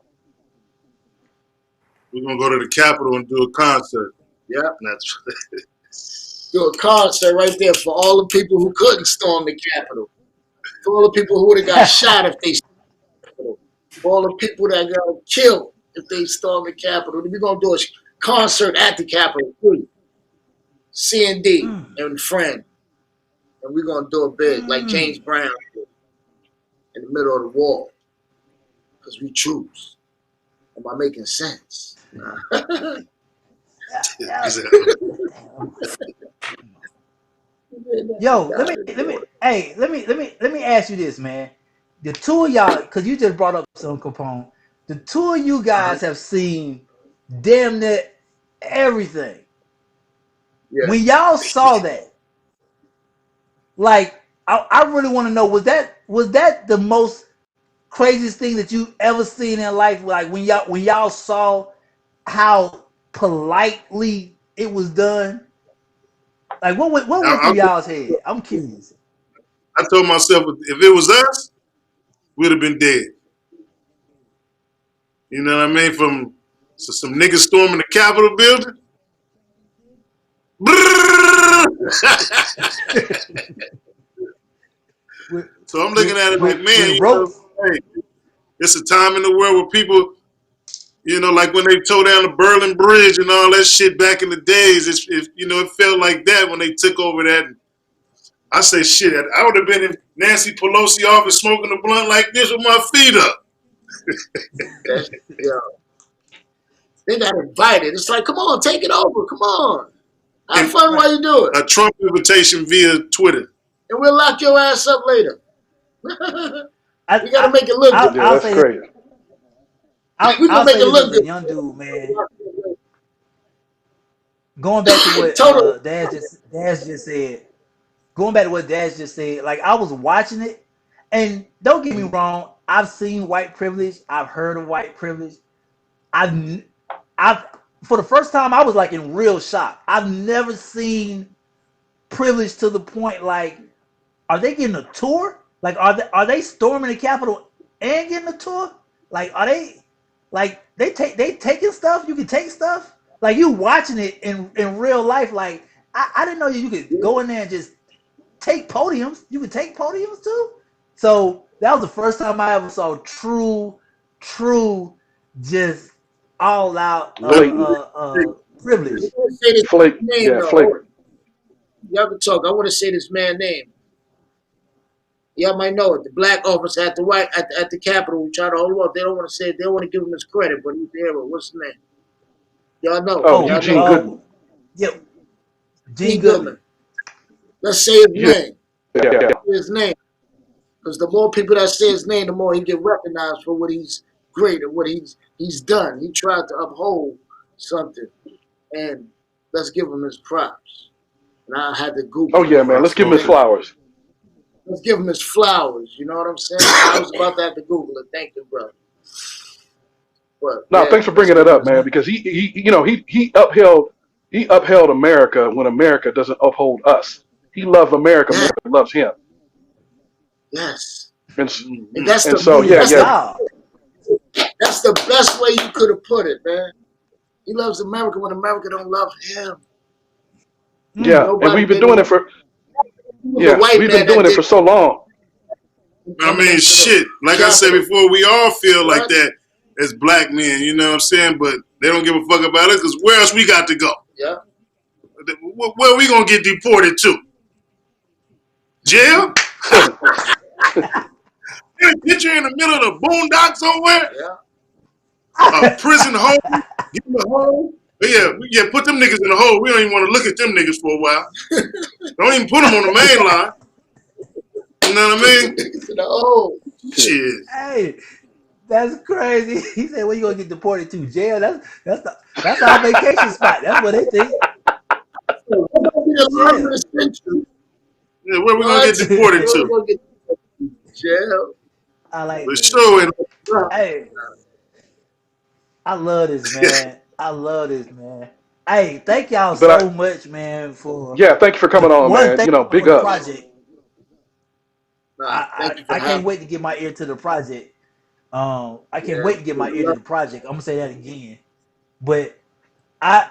We're gonna go to the Capitol and do a concert. Yeah. And that's Do a concert right there for all the people who couldn't storm the Capitol. For all the people who would have got shot if they stormed the Capitol. For all the people that got killed if they stormed the Capitol. We're gonna do a concert at the Capitol free. C&D and friend. And we're gonna do it big, like James Brown did, in the middle of the wall. Because we choose. Am I making sense? Yo, let me ask you this, man. The two of y'all, because you just brought up some Capone, the two of you guys have seen damn near everything. Yeah. When y'all saw that, like, I really want to know, was that the most craziest thing that you ever seen in life? Like when y'all saw how politely it was done? Like what went through I, y'all's head? I'm curious. I told myself if it was us, we'd have been dead. You know what I mean? From some niggas storming the Capitol building. with, So I'm looking at it like, man, with ropes. hey, it's a time in the world where people, like when they tore down the Berlin Bridge and all that shit back in the days. It felt like that when they took over that. I say, shit, I would have been in Nancy Pelosi office smoking a blunt like this with my feet up. That's, yeah. They got invited. It's like, come on, take it over. Come on. Have And fun while you do it. a Trump invitation via Twitter. And we'll lock your ass up later. We I, got to I make it look good. Yeah, I'll that's say this. crazy. We I'll going to make say it this look as a good. young dude, man. Going back to what Totally. Daz just said. Going back to what Daz just said. Like I was watching it, and don't get me wrong. I've seen white privilege. I've heard of white privilege. I've I've for the first time I was like in real shock. I've never seen privilege to the point like, are they getting a tour? Like are they storming the Capitol and getting a tour? Like are they like they taking stuff? You can take stuff? Like you watching it in real life, like I didn't know you could go in there and just take podiums. You could take podiums too. So that was the first time I ever saw true, just all out Blatant. I privilege. want to say this name, Yeah, though. flagrant. Y'all can talk. I want to say this man's name. Y'all might know it. The black officer at the white at the Capitol who tried to hold him up. They don't want to say it. They don't want to give him his credit, but he's the hero. What's his name? Y'all know. Oh, Y'all Oh, Eugene know. Goodman. yeah, G. Gene Goodman. Goodman. Let's say his Yeah, name. yeah. His name. Because the more people that say his name, the more he get recognized for what he's great and what he's done. He tried to uphold something, and let's give him his props. And I had to Oh Google him yeah, before man. I Let's give him said his it. flowers. Let's give him his flowers. You know what I'm saying? I was about to have to Google it. Thank you, brother. But No, yeah, thanks for let's bringing it give him up, his. man. Because he upheld America when America doesn't uphold us. He loved America. Yes, America loves him. yes. And And Mm-hmm. that's and the so Yeah, yeah, that's yeah, the y'all. that's the best way you could have put it, man. He loves America when America don't love him. yeah. Mm. And Nobody we've been did doing it. it for He was a yeah, white we've been man doing that it did for so long. I coming mean, into the shit. Like I said Capitol. before, we all feel like What? that as black men. You know what I'm saying? But they don't give a fuck about us because where else we got to go? Yeah. Where we gonna get deported to? Jail? Get you in the middle of the boondock somewhere? Yeah. A prison hole? Give them a hole? But yeah, put them niggas in the hole. We don't even want to look at them niggas for a while. Don't even put them on the main line. You know what I Put the mean? niggas in the hole. Shit. Hey, that's crazy. He said, "Where you gonna get deported to? Jail? That's our vacation spot. That's what they think. So we're gonna be alive in Jail." the century. Yeah, where we gonna What? get deported Where we to? gonna get jail? I like For that. sure. And Hey, I love this, man. I love this, man. Hey, thank y'all But so much, man, for yeah, thank you for the coming on, one. man. Thank y'all Big for the ups. project. Nah, thank you for I can't having wait to get my ear to the project. I me. can't Yeah. wait to get my ear to the project. I'm gonna say that again. But I,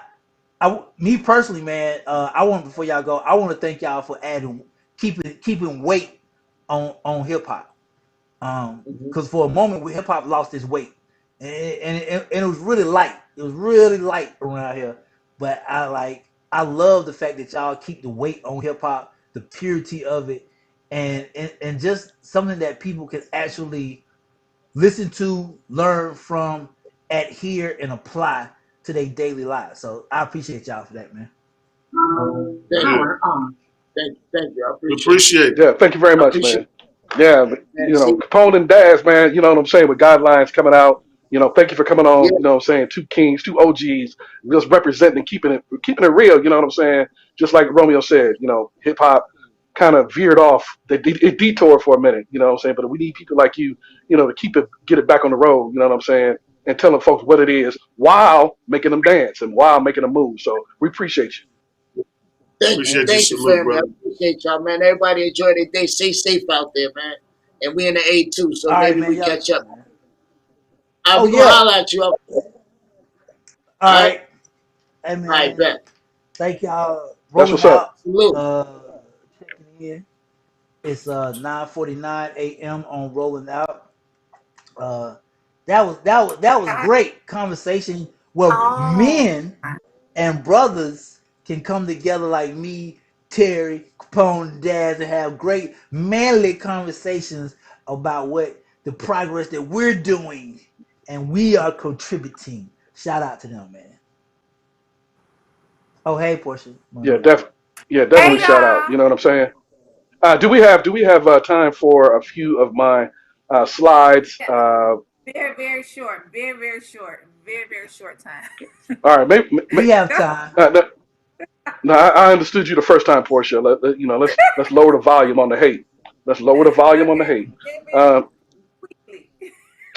me personally, man, I want before y'all go, I want to thank y'all for adding, keeping weight on hip hop. Mm-hmm. Because for a moment, hip hop lost its weight, and it was really light. It was really light around here. But I love the fact that y'all keep the weight on hip hop, the purity of it, and just something that people can actually listen to, learn from, adhere, and apply to their daily lives. So I appreciate y'all for that, man. Thank you. Thank you. I we appreciate you. appreciate it. Yeah, thank you very I much, appreciate man. Yeah, but, it, man. See, Capone and Daz, man, you know what I'm saying, with guidelines coming out. Thank you for coming yeah, on, what I'm saying, two kings, two OGs, just representing and keeping it real, you know what I'm saying? Just like Romeo said, hip hop kind of veered off, it detoured for a minute, you know what I'm saying? But we need people like you, to get it back on the road, you know what I'm saying? And telling folks what it is while making them dance and while making them move. So we appreciate you. Appreciate your thank you, salute, family. I brother. appreciate y'all, man. Everybody enjoy their day. Stay safe out there, man. And we in the A2, so All right, maybe man. we Y'all catch too, up. man. Oh We gonna yeah. holler at you. All All right, right. Hey all right, man. bet. Thank y'all That's rolling what's up. out. Salute. Uh, checking in. It's 9:49 a.m. on rolling out. Uh, that was great conversation where Oh, men and brothers can come together like me, Terry, Capone, Daz, and have great manly conversations about what the progress that we're doing, and we are contributing. Shout out to them, man. Oh, hey, Portia, Yeah, Monique. yeah, Hey definitely shout out. y'all. You know what I'm saying? Do we have time for a few of my slides? Yeah, very, very short. Very, very short. Very, very short time. All right, We have time. no, no, I understood you the first time, Portia. Let's lower the volume on the hate. Let's lower the volume on the Okay. hate. Very, very Um, quickly.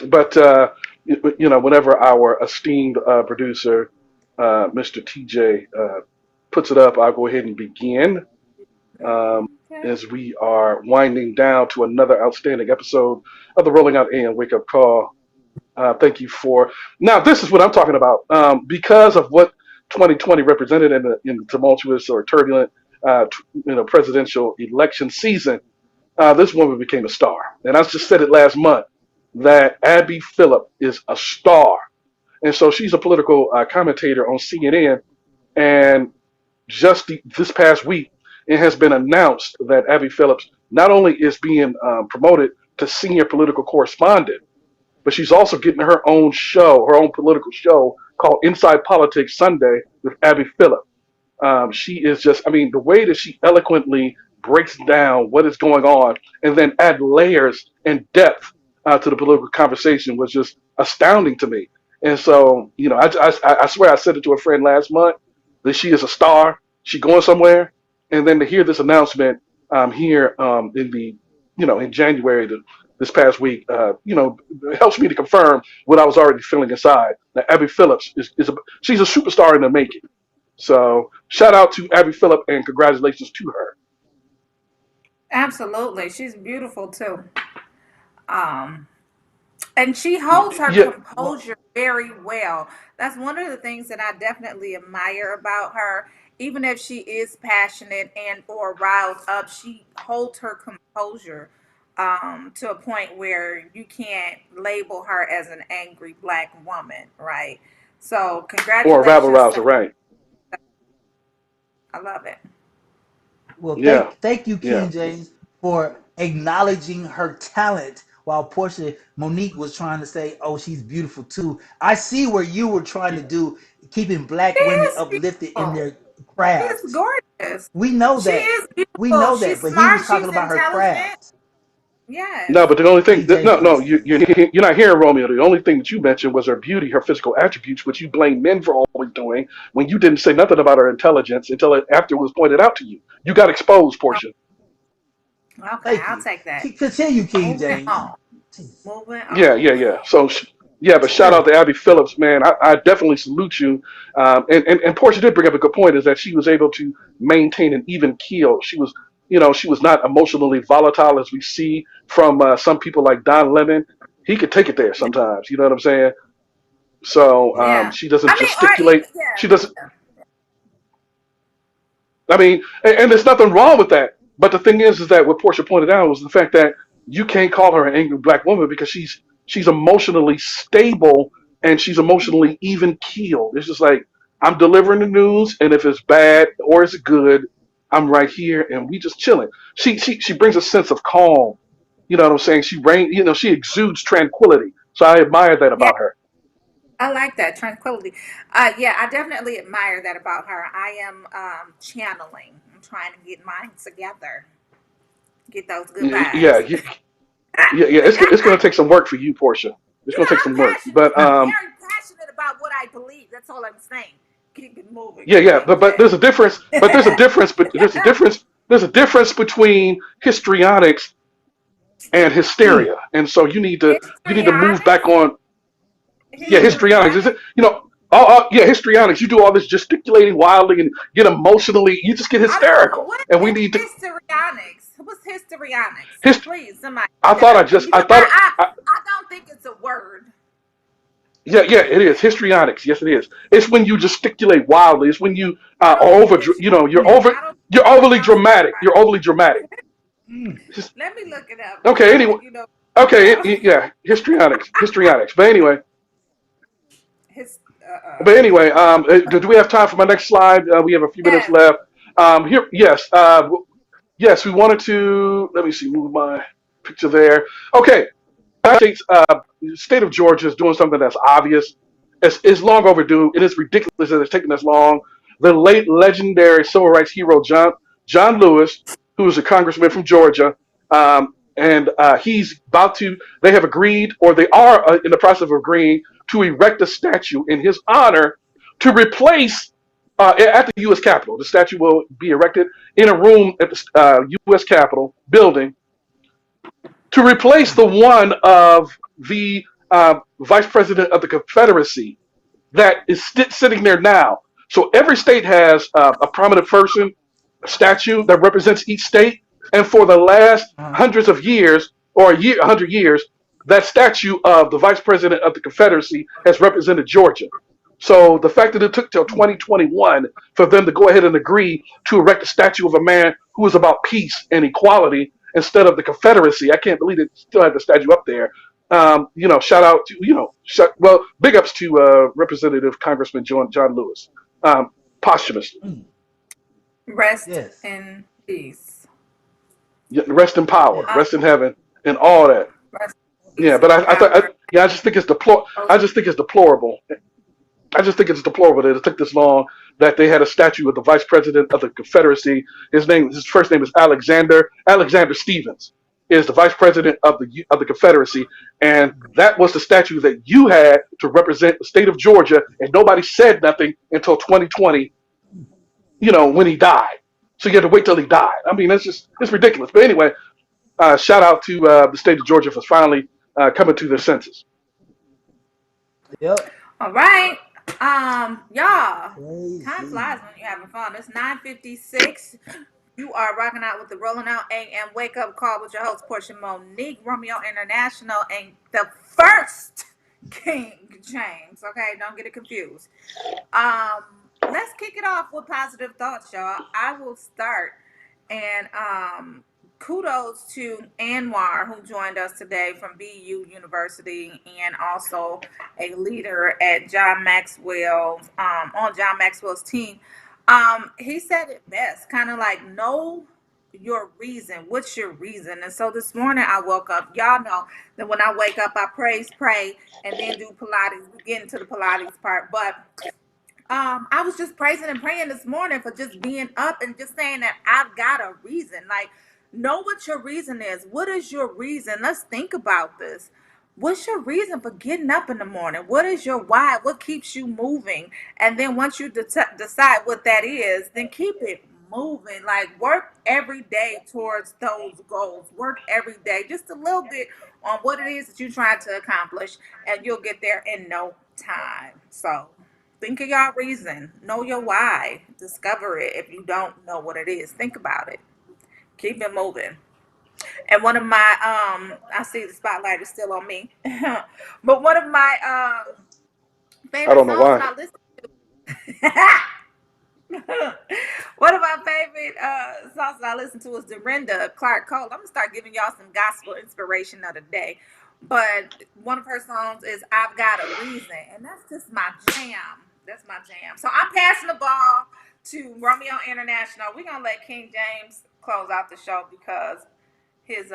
but whenever our esteemed producer, Mr. TJ, puts it up, I'll go ahead and begin. Um, Okay. as we are winding down to another outstanding episode of the Rolling Out AM Wake Up Call. Thank you for now. This is what I'm talking about. Because of what 2020 represented in the tumultuous or turbulent, presidential election season, this woman became a star. And I just said it last month that Abby Phillip is a star, and so she's a political commentator on CNN. And this past week, it has been announced that Abby Phillips not only is being promoted to senior political correspondent, but she's also getting her own political show called Inside Politics Sunday with Abby Phillip. She is just, I mean, the way that she eloquently breaks down what is going on and then add layers and depth to the political conversation was just astounding to me. And so, I swear I said it to a friend last month that she is a star. She going somewhere. And then to hear this announcement here in January, this past week, it helps me to confirm what I was already feeling inside. That Abby Phillips she's a superstar in the making. So shout out to Abby Phillip and congratulations to her. Absolutely. She's beautiful too. Um, and she holds her Yeah, Well, composure very well. That's one of the things that I definitely admire about her. Even if she is passionate and or riled up, she holds her composure to a point where you can't label her as an angry black woman, right? So or a rabble congratulations rouser, to right? I love it. well, Yeah, thank you, yeah. King James, for acknowledging her talent. While Portia Monique was trying to say, "Oh, she's beautiful too." I see where you were trying to do, keeping She black women is uplifted in beautiful. their She's craft. gorgeous. We know She that. is We beautiful. know that. She's But he was smart. talking She's about her intelligent. craft. No, Yes. but the only thing King James, no, no, please. you're not hearing Romeo. The only thing that you mentioned was her beauty, her physical attributes, which you blame men for always doing when you didn't say nothing about her intelligence until after it was pointed out to you. You got exposed, Portia. Okay, Thank I'll you. take that. Continue, King Moving James. on. Jeez. Moving Yeah, on. yeah, yeah. So, yeah, but shout out Sure. to Abby Phillips, man. I definitely salute you. And Portia did bring up a good point, is that she was able to maintain an even keel. She was not emotionally volatile as we see from some people like Don Lemon. He could take it there sometimes. You know what I'm saying? So Yeah. she doesn't I mean, or gesticulate. even yeah. She doesn't. I mean, and there's nothing wrong with that. But the thing is that what Portia pointed out was the fact that you can't call her an angry black woman because she's emotionally stable and she's emotionally even keeled. It's just like I'm delivering the news, and if it's bad or it's good, I'm right here, and we just chilling. She brings a sense of calm. You know what I'm saying? She exudes tranquility. So I admire that Yeah, about her. I like that tranquility. Yeah, I definitely admire that about her. I am channeling. I'm trying to get mine together. Get those good Yeah, yeah, vibes. yeah. It's gonna take some work for you, Portia. It's gonna take I'm some work, passionate. but I'm very passionate about what I believe. That's all I'm saying. Keep it moving. yeah, yeah, Okay, but there's a difference. But there's a difference. But there's a difference. There's a difference between histrionics and Mm. hysteria, and so you need to move back Histrionics. on. Yeah, histrionics. Is Histrionics. it? Yeah, histrionics. You do all this gesticulating wildly and get emotionally. You just get I don't. hysterical, What and we is need to. histrionics? What's histrionics? Hist- Please, somebody I break that thought I down to me just. I because thought. I don't think it's a word. Yeah, yeah, it is histrionics. Yes, it is. It's when you gesticulate wildly. It's when you I are don't think over. You're Mm. over. I don't You're think I'm overly pronouncing that dramatic. right. You're overly dramatic. Mm. Just- Let me look it up because okay. I Anyway. think you know Okay. about Yeah. Histrionics. Histrionics. But anyway. his. But anyway. Do we have time for my next slide? We have a few minutes Yes, left. Here. Yes. Yes. We wanted to. Let me see. Move my picture there. Okay. States, state of Georgia is doing something that's obvious. It's long overdue. It is ridiculous that it's taking this long. The late legendary civil rights hero John Lewis, who is a congressman from Georgia, and he's about to. They have agreed, or they are in the process of agreeing to erect a statue in his honor to replace at the U.S. Capitol. The statue will be erected in a room at the U.S. Capitol building to replace the one of the vice president of the Confederacy that is sitting there now. So every state has a prominent person, a statue that represents each state, and for the last Uh-huh. hundreds of years, or 100 years, that statue of the vice president of the Confederacy has represented Georgia. So the fact that it took till 2021 for them to go ahead and agree to erect a statue of a man who was about peace and equality instead of the Confederacy, I can't believe they still have the statue up there. Shout out to big ups to Representative Congressman John Lewis, posthumously. Mm. Rest Yes. in peace. Rest in power, Yes. rest in heaven, and all that. Rest in Yeah, peace but and I thought, power. I just think it's I just think it's deplorable. I just think it's deplorable that it took this long. That they had a statue of the vice president of the Confederacy. His first name is Alexander Stevens, is the vice president of the Confederacy, and that was the statue that you had to represent the state of Georgia, and nobody said nothing until 2020. When he died, so you had to wait till he died. I mean, it's ridiculous. But anyway, shout out to the state of Georgia for finally coming to their senses. Yep. All right. Y'all. Time Crazy. flies when you're having fun. It's 9:56. You are rocking out with the Rolling Out AM Wake Up Call with your host, Portia Monique, Romeo International, and the first King James. Okay, don't get it confused. Um, let's kick it off with positive thoughts, y'all. I will start. And kudos to Anwar, who joined us today from BU University and also a leader at John Maxwell, on John Maxwell's team. He said it best, kind of like, know your reason. What's your reason? And so this morning I woke up. Y'all know that when I wake up, I praise, pray, and then do Pilates. We get into the Pilates part, but I was just praising and praying this morning for just being up and just saying that I've got a reason. Like, know what your reason is. What is your reason? Let's think about this. What's your reason for getting up in the morning? What is your why? What keeps you moving? And then once you decide what that is, then keep it moving. Like, work every day towards those goals. Work every day, just a little bit on what it is that you're trying to accomplish, and you'll get there in no time. So, think of your reason. Know your why. Discover it. If you don't know what it is, think about it. Keep it moving. And one of my I see the spotlight is still on me. But one of my I favorite don't know songs that why. I listen one of my favorite songs that I listen to is Dorinda Clark Cole. I'm gonna start giving y'all some gospel inspiration of the day. But one of her songs is I've Got a Reason, and that's just my jam. That's my jam. So I'm passing the ball to Romeo International. We're gonna let King James close out the show his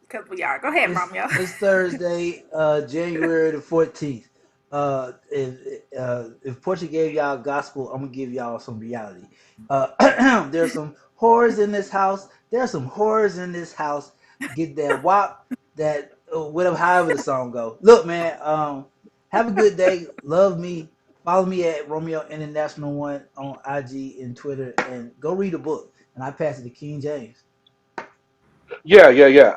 because we are. Go ahead, It's Romeo. it's Thursday, January the 14th. If Portia gave y'all gospel, I'm gonna give y'all some reality. There's some horrors in this house. There's some horrors in this house. Get that wop, that whatever, however the song go. Look, man. Have a good day. Love me. Follow me at Romeo International One on IG and Twitter, and go read a book. And I pass it to King James. Yeah.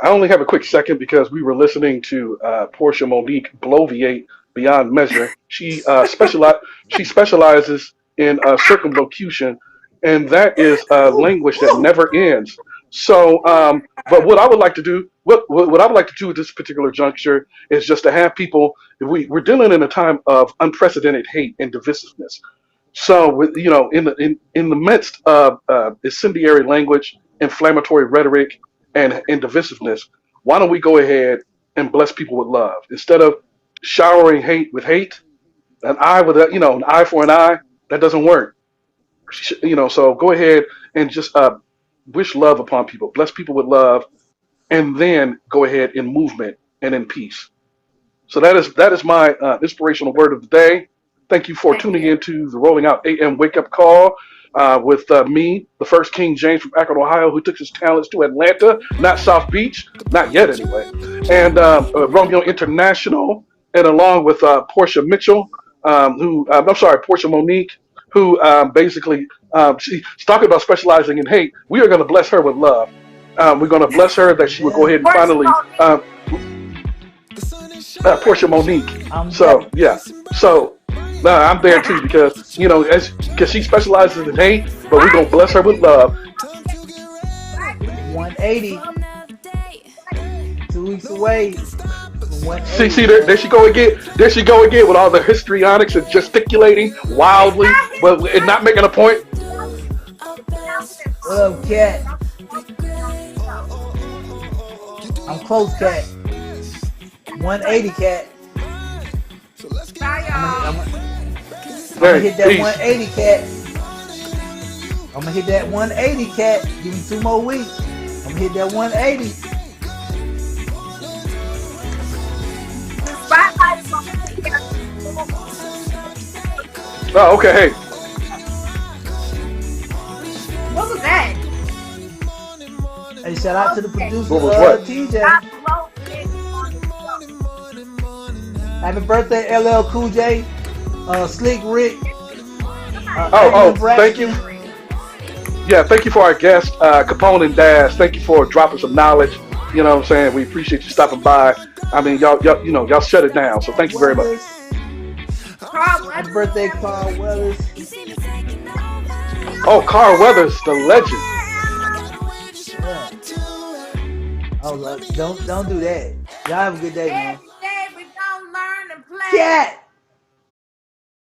I only have a quick second because we were listening to Portia Monique bloviate beyond measure. She specializes in circumlocution, and that is Ooh, language that ooh. never ends. So, Oh my but God. what I would like to do, what I would like to do at this particular juncture is just to have people. We're dealing in a time of unprecedented hate and divisiveness. So, in the midst of incendiary language, inflammatory rhetoric, and divisiveness, why don't we go ahead and bless people with love instead of showering hate with hate? An eye with an eye for an eye, that doesn't work. So go ahead and just wish love upon people, bless people with love, and then go ahead in movement and in peace. So that is my inspirational word of the day. Thank you for Thank tuning you. into the Rolling Out AM Wake Up Call with me, the first King James from Akron, Ohio, who took his talents to Atlanta, not South Beach, not yet anyway, and Romeo International, and along with Portia Mitchell, who I'm sorry, Portia Monique, who basically she's talking about specializing in hate. We are going to bless her with love. We're going to bless her that she will go Yeah, ahead and Portia finally Monique. Portia Monique. I'm So there. yeah, so I'm there too because because she specializes in hate, but we're gonna Right. bless her with love. Time to get ready. 180, Another day. 2 weeks away Stop from us. See 180, there man. she go again. There she go again with all the histrionics and gesticulating It's wildly, not his but and not making a point. Our best. What up, Cat? I'm close, Cat. 180, Cat. So let's get Bye, I'm gonna, ready. I'm y'all. gonna, I'm gonna Hey, hit that peace. 180, Cat. I'm gonna hit that 180, Cat. Give me 2 more weeks. I'm gonna hit that 180. The spotlight is on me here. Oh, okay. Hey, What was that? Hey, shout out to the Okay. producer, what was what? TJ. Stop blowing on the Happy birthday, LL Cool J, Slick Rick, Somebody Tony Oh, thank you. Braxton. Yeah, thank you for our guest, Capone and Dash. Thank you for dropping some knowledge. You know what I'm saying? We appreciate you stopping by. I mean, y'all shut it down. So thank you very much. Weathers. Carl Happy Weathers. birthday, Carl Weathers. You see me taking over. Oh, Carl Weathers, the legend. Yeah. Oh, look, don't do that. Y'all have a good day, man. Every day we gonna learn and play. Cat.